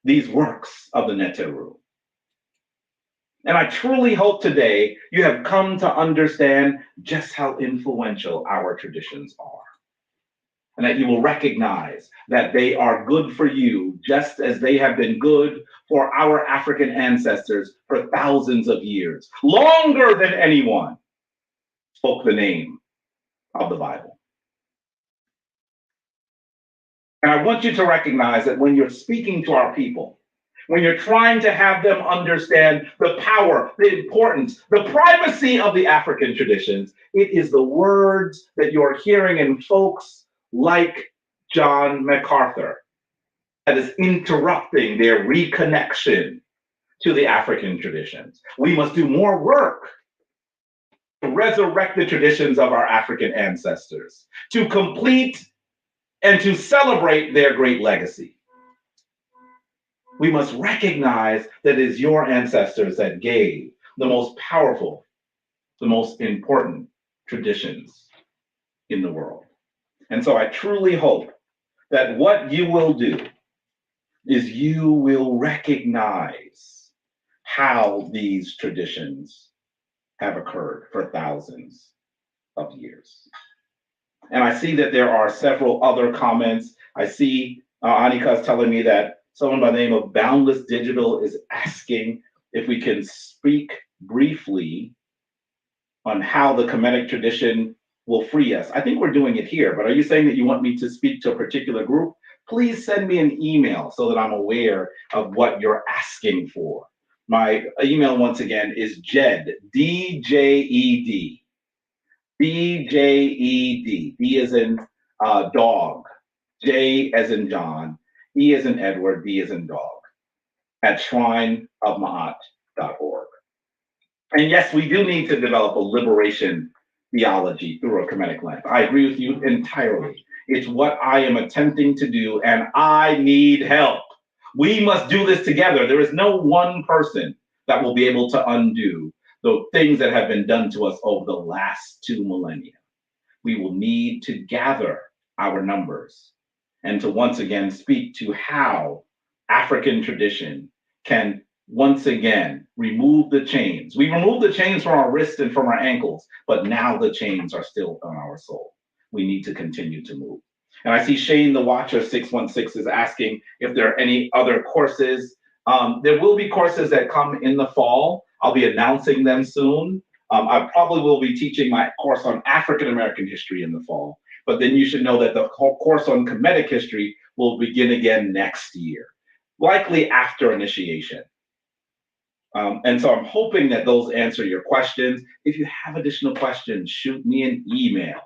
these works of the Netzeru. And I truly hope today you have come to understand just how influential our traditions are, and that you will recognize that they are good for you just as they have been good for our African ancestors for thousands of years, longer than anyone spoke the name of the Bible. And I want you to recognize that when you're speaking to our people, when you're trying to have them understand the power, the importance, the primacy of the African traditions, it is the words that you're hearing in folks like John MacArthur that is interrupting their reconnection to the African traditions. We must do more work to resurrect the traditions of our African ancestors, to complete and to celebrate their great legacy. We must recognize that it is your ancestors that gave the most powerful, the most important traditions in the world. And so I truly hope that what you will do is you will recognize how these traditions have occurred for thousands of years. And I see that there are several other comments. I see Anika is telling me that someone by the name of Boundless Digital is asking if we can speak briefly on how the Kemetic tradition will free us. I think we're doing it here, but are you saying that you want me to speak to a particular group? Please send me an email so that I'm aware of what you're asking for. My email, once again, is Jed, D-J-E-D, D-J-E-D, D as in dog, J as in John, E as in Edward, D as in dog, at shrineofmaat.org. And yes, we do need to develop a liberation theology through a Kemetic lens. I agree with you entirely. It's what I am attempting to do, and I need help. We must do this together. There is no one person that will be able to undo the things that have been done to us over the last 2 millennia. we will need to gather our numbers and to once again speak to how African tradition can once again remove the chains. We removed the chains from our wrists and from our ankles, but now the chains are still on our soul. We need to continue to move. And I see Shane the Watcher 616 is asking if there are any other courses. There will be courses that come in the fall. I'll be announcing them soon. I probably will be teaching my course on African American history in the fall. But then you should know that the whole course on Kemetic history will begin again next year, likely after initiation. And so I'm hoping that those answer your questions. If you have additional questions, shoot me an email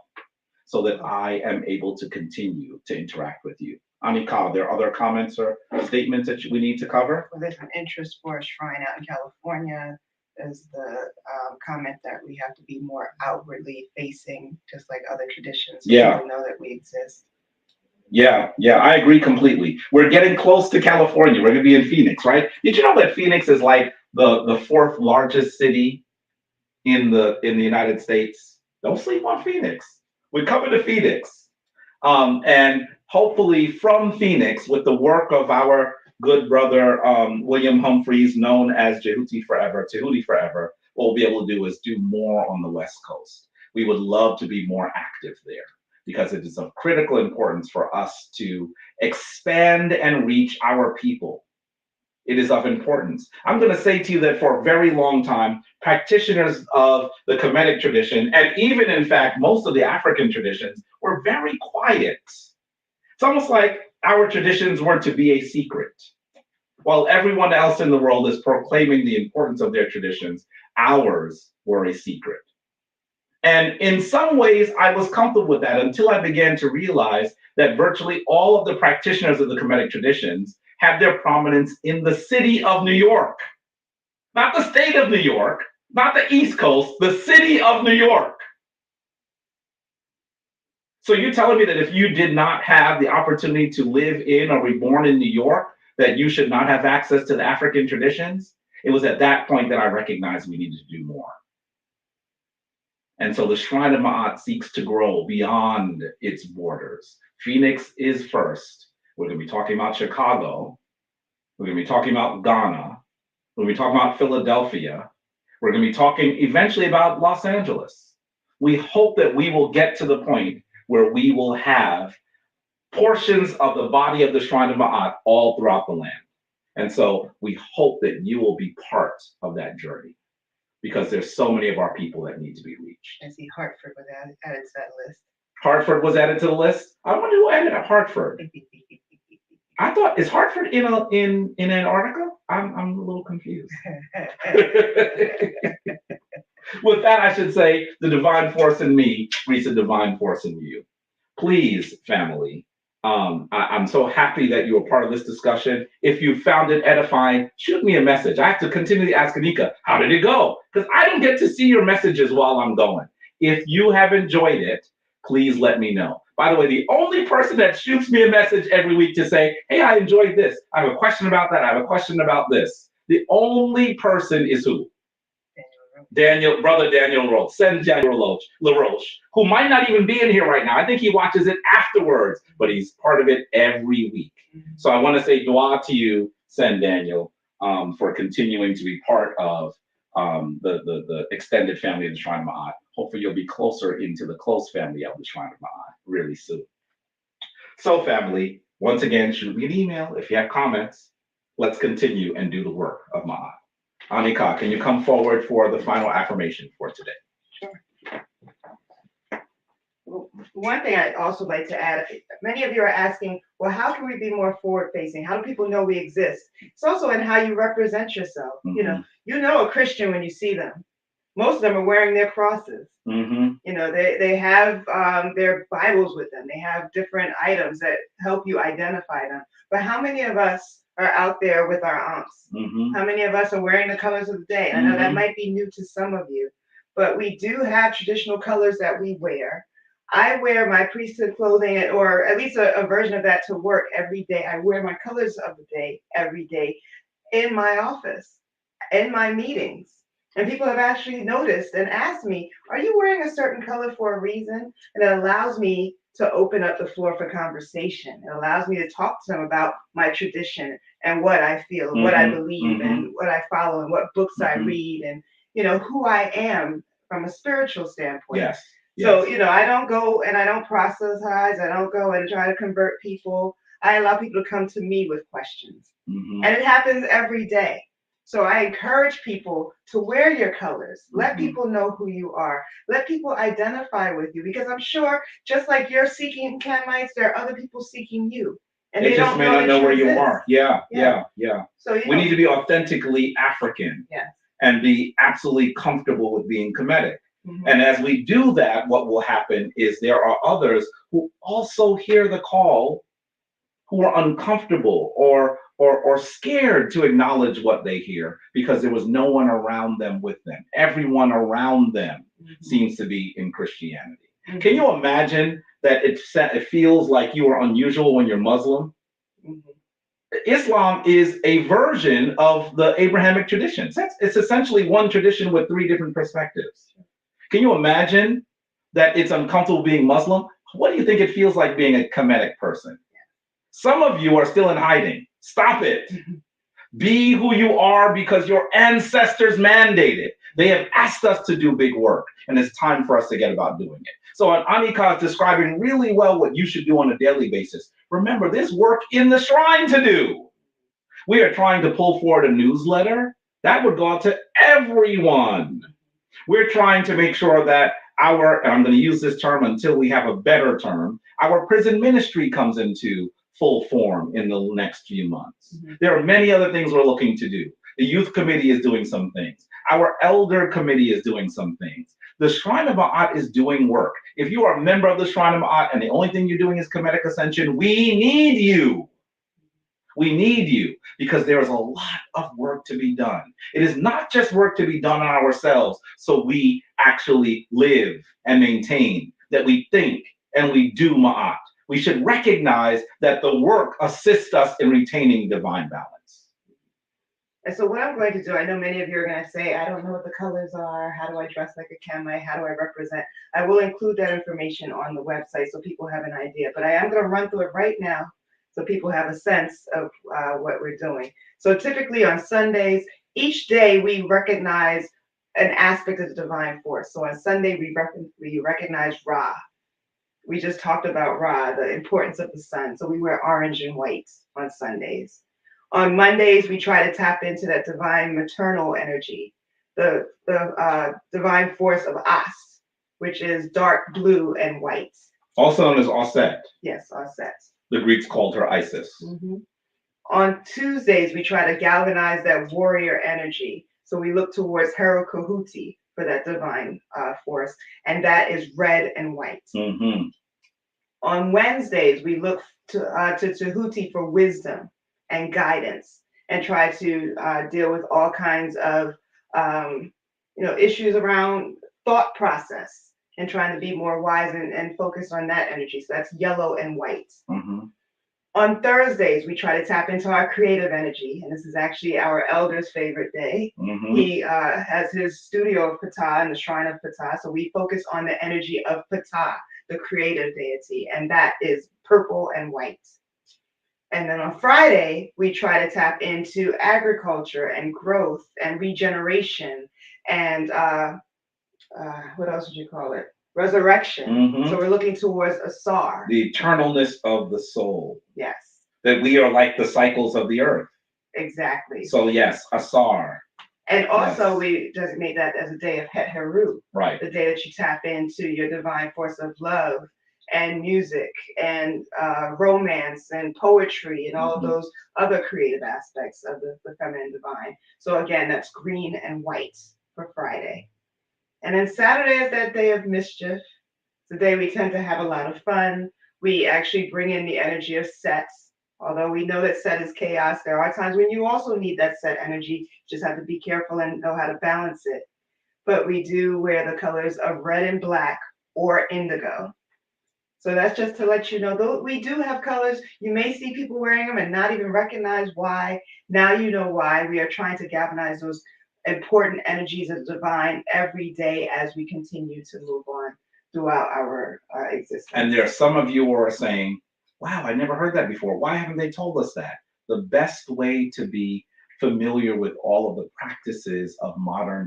so that I am able to continue to interact with you. Anika, are there other comments or statements that we need to cover? Well, there's an interest for a shrine out in California. There's the comment that we have to be more outwardly facing, just like other traditions. So Yeah. people know that we exist. Yeah, I agree completely. We're getting close to California. We're gonna be in Phoenix, right? Did you know that Phoenix is like the fourth largest city in the United States? Don't sleep on Phoenix. We're coming to Phoenix. And hopefully from Phoenix, with the work of our good brother William Humphreys, known as Tahuti Forever, what we'll be able to do is do more on the West Coast. We would love to be more active there because it is of critical importance for us to expand and reach our people. It is of importance. I'm going to say to you that for a very long time, practitioners of the Kemetic tradition, and even in fact, most of the African traditions, were very quiet. It's almost like our traditions were to be a secret. While everyone else in the world is proclaiming the importance of their traditions, ours were a secret. And in some ways, I was comfortable with that until I began to realize that virtually all of the practitioners of the Kemetic traditions have their prominence in the city of New York. Not the state of New York, not the East Coast, the city of New York. So you're telling me that if you did not have the opportunity to live in or be born in New York, that you should not have access to the African traditions? It was at that point that I recognized we needed to do more. And so the Shrine of Ma'at seeks to grow beyond its borders. Phoenix is first. We're going to be talking about Chicago. We're going to be talking about Ghana. We're going to be talking about Philadelphia. We're going to be talking eventually about Los Angeles. We hope that we will get to the point where we will have portions of the body of the Shrine of Ma'at all throughout the land. And so we hope that you will be part of that journey because there's so many of our people that need to be reached. I see Hartford was added to that list. Hartford was added to the list. I wonder who added Hartford. I thought, is Hartford in Antarctica? I'm a little confused. With that, I should say the divine force in me meets the divine force in you. Please, family, I'm so happy that you were part of this discussion. If you found it edifying, shoot me a message. I have to continually ask Anika, how did it go? Because I don't get to see your messages while I'm going. If you have enjoyed it, please let me know. By the way, the only person that shoots me a message every week to say, hey, I enjoyed this. I have a question about that. I have a question about this. The only person is who? Brother Daniel Roach, send Daniel LaRoche, who might not even be in here right now. I think he watches it afterwards, but he's part of it every week. So I want to say dua to you, send Daniel, for continuing to be part of the extended family of the Shrine of Ma'at. Hopefully you'll be closer into the close family of the Shrine of Ma'at really soon. So family, once again, shoot me an email if you have comments. Let's continue and do the work of Ma'at. Anika, can you come forward for the final affirmation for today? Sure. Well, one thing I'd also like to add, many of you are asking, well, how can we be more forward-facing? How do people know we exist? It's also in how you represent yourself. Mm-hmm. You know a Christian when you see them. Most of them are wearing their crosses. Mm-hmm. They have their Bibles with them. They have different items that help you identify them. But how many of us are out there with our aunts? Mm-hmm. How many of us are wearing the colors of the day? I know that might be new to some of you, but we do have traditional colors that we wear. I wear my priesthood clothing, or at least a version of that, to work every day. I wear my colors of the day every day in my office, in my meetings. And people have actually noticed and asked me, are you wearing a certain color for a reason? And it allows me to open up the floor for conversation. It allows me to talk to them about my tradition and what I feel, what I believe, and what I follow, and what books I read, and who I am from a spiritual standpoint. Yes. So, I don't go and I don't proselytize. I don't go and try to convert people. I allow people to come to me with questions. And it happens every day. So I encourage people to wear your colors. Let people know who you are. Let people identify with you, because I'm sure just like you're seeking Kemites, there are other people seeking you. And they just may not know where you are. Yeah. So we need to be authentically African. Yes. And be absolutely comfortable with being Kemetic. And as we do that, what will happen is there are others who also hear the call, who are uncomfortable or scared to acknowledge what they hear because there was no one around them with them. Everyone around them seems to be in Christianity. Can you imagine that it feels like you are unusual when you're Muslim? Islam is a version of the Abrahamic traditions. It's essentially one tradition with three different perspectives. Can you imagine that it's uncomfortable being Muslim? What do you think it feels like being a Kemetic person? Some of you are still in hiding. Stop it. Be who you are because your ancestors mandated. They have asked us to do big work, and it's time for us to get about doing it. So Anika is describing really well what you should do on a daily basis. Remember, there's work in the shrine to do. We are trying to pull forward a newsletter that would go out to everyone. We're trying to make sure that and I'm going to use this term until we have a better term, our prison ministry comes into full form in the next few months. There are many other things we're looking to do. The youth committee is doing some things. Our elder committee is doing some things. The Shrine of Ma'at is doing work. If you are a member of the Shrine of Ma'at and the only thing you're doing is Kemetic Ascension, we need you. We need you because there is a lot of work to be done. It is not just work to be done on ourselves so we actually live and maintain, that we think and we do Ma'at. We should recognize that the work assists us in retaining divine balance. And so what I'm going to do, I know many of you are going to say, I don't know what the colors are. How do I dress like a Kemite? How do I represent? I will include that information on the website so people have an idea. But I am going to run through it right now so people have a sense of what we're doing. So typically on Sundays, each day we recognize an aspect of the divine force. So on Sunday, we recognize Ra. We just talked about Ra, the importance of the sun. So we wear orange and white on Sundays. On Mondays, we try to tap into that divine maternal energy, the divine force of As, which is dark blue and white. Also known as Auset. Yes, Auset. The Greeks called her Isis. On Tuesdays, we try to galvanize that warrior energy. So we look towards Hero Kahuti for that divine force, and that is red and white. On Wednesdays, we look to Tahuti for wisdom and guidance, and try to deal with all kinds of issues around thought process and trying to be more wise and focused on that energy. So that's yellow and white. On Thursdays, we try to tap into our creative energy, and this is actually our elder's favorite day. He has his studio of Ptah and the Shrine of Ptah, so we focus on the energy of Ptah, the creative deity, and that is purple and white. And then on Friday, we try to tap into agriculture and growth and regeneration and what else would you call it? Resurrection. So we're looking towards Asar. The eternalness of the soul. Yes. That we are like the cycles of the earth. Exactly. So yes, Asar. And also we designate that as a day of Het Heru. Right. The day that you tap into your divine force of love and music and romance and poetry and all of those other creative aspects of the feminine divine. So again, that's green and white for Friday. And then Saturday is that day of mischief. It's the day we tend to have a lot of fun. We actually bring in the energy of Set. Although we know that Set is chaos, there are times when you also need that Set energy. Just have to be careful and know how to balance it. But we do wear the colors of red and black or indigo. So that's just to let you know, though we do have colors. You may see people wearing them and not even recognize why. Now you know why. We are trying to galvanize those important energies of the divine every day as we continue to move on throughout our existence. And there are some of you who are saying, wow, I never heard that before. Why haven't they told us that? The best way to be familiar with all of the practices of modern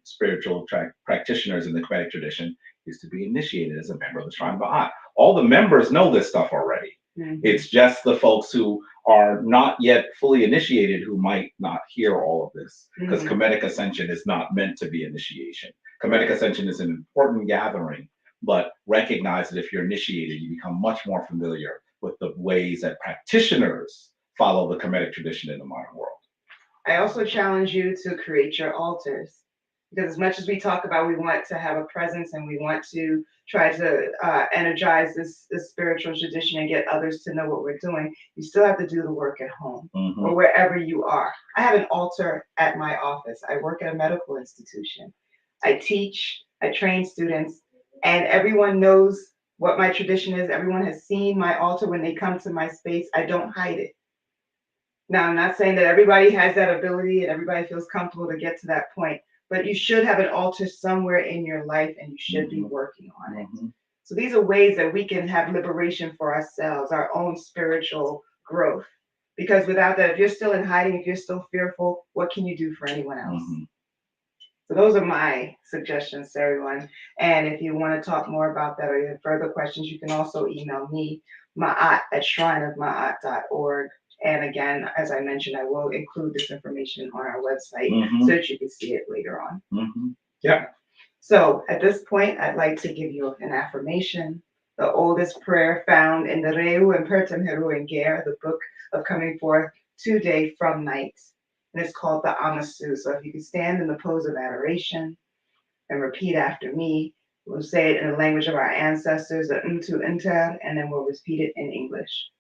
spiritual practitioners in the Kemetic tradition is to be initiated as a member of the Shrine of Ba'at. All the members know this stuff already. Mhm. It's just the folks who are not yet fully initiated who might not hear all of this, because Mhm. Comedic Ascension is not meant to be initiation. Comedic Ascension is an important gathering, but recognize that if you're initiated, you become much more familiar with the ways that practitioners follow the Kemetic tradition in the modern world. I also challenge you to create your altars, because as much as we talk about we want to have a presence and we want to try to energize this spiritual tradition and get others to know what we're doing, you still have to do the work at home Mhm. or wherever you are. I have an altar at my office. I work at a medical institution. I teach, I train students, and everyone knows what my tradition is. Everyone has seen my altar when they come to my space. I don't hide it. Now, I'm not saying that everybody has that ability and everybody feels comfortable to get to that point, but you should have an altar somewhere in your life and you should be Mhm. working on it. Mhm. So these are ways that we can have liberation for ourselves, our own spiritual growth. Because without that, if you're still in hiding, if you're still fearful, what can you do for anyone else? Mhm. So those are my suggestions to everyone. And if you want to talk more about that or you have further questions, you can also email me, ma'at@shrineofma'at.org. And again, as I mentioned, I will include this information on our website so that you can see it later on. Mhm. Yeah. So at this point, I'd like to give you an affirmation, the oldest prayer found in the Reu and Pertem Heru and Ger, the book of coming forth today from night. And it's called the Amasu. So if you can stand in the pose of adoration and repeat after me, we'll say it in the language of our ancestors, the Untu Inter, and then we'll repeat it in English.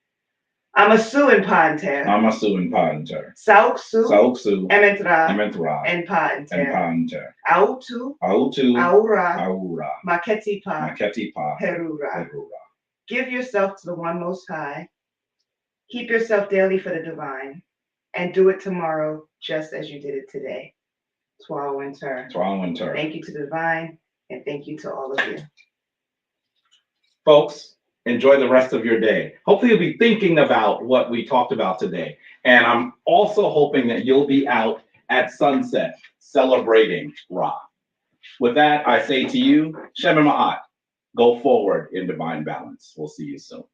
Amasu in Panter, Amasu and Panter. Sauksu, Sauksu. Ementra, Ementra. and And Panter, Panter. Autu, Autu. Aura, Aura. Maketipa, Maketipa. Herura. Herura. Give yourself to the one most high. Keep yourself daily for the divine. And do it tomorrow just as you did it today. Twa Winter. Twa Winter. Thank you to the divine, and thank you to all of you. Folks, enjoy the rest of your day. Hopefully you'll be thinking about what we talked about today. And I'm also hoping that you'll be out at sunset celebrating Ra. With that, I say to you, Shema Ma'at, go forward in divine balance. We'll see you soon.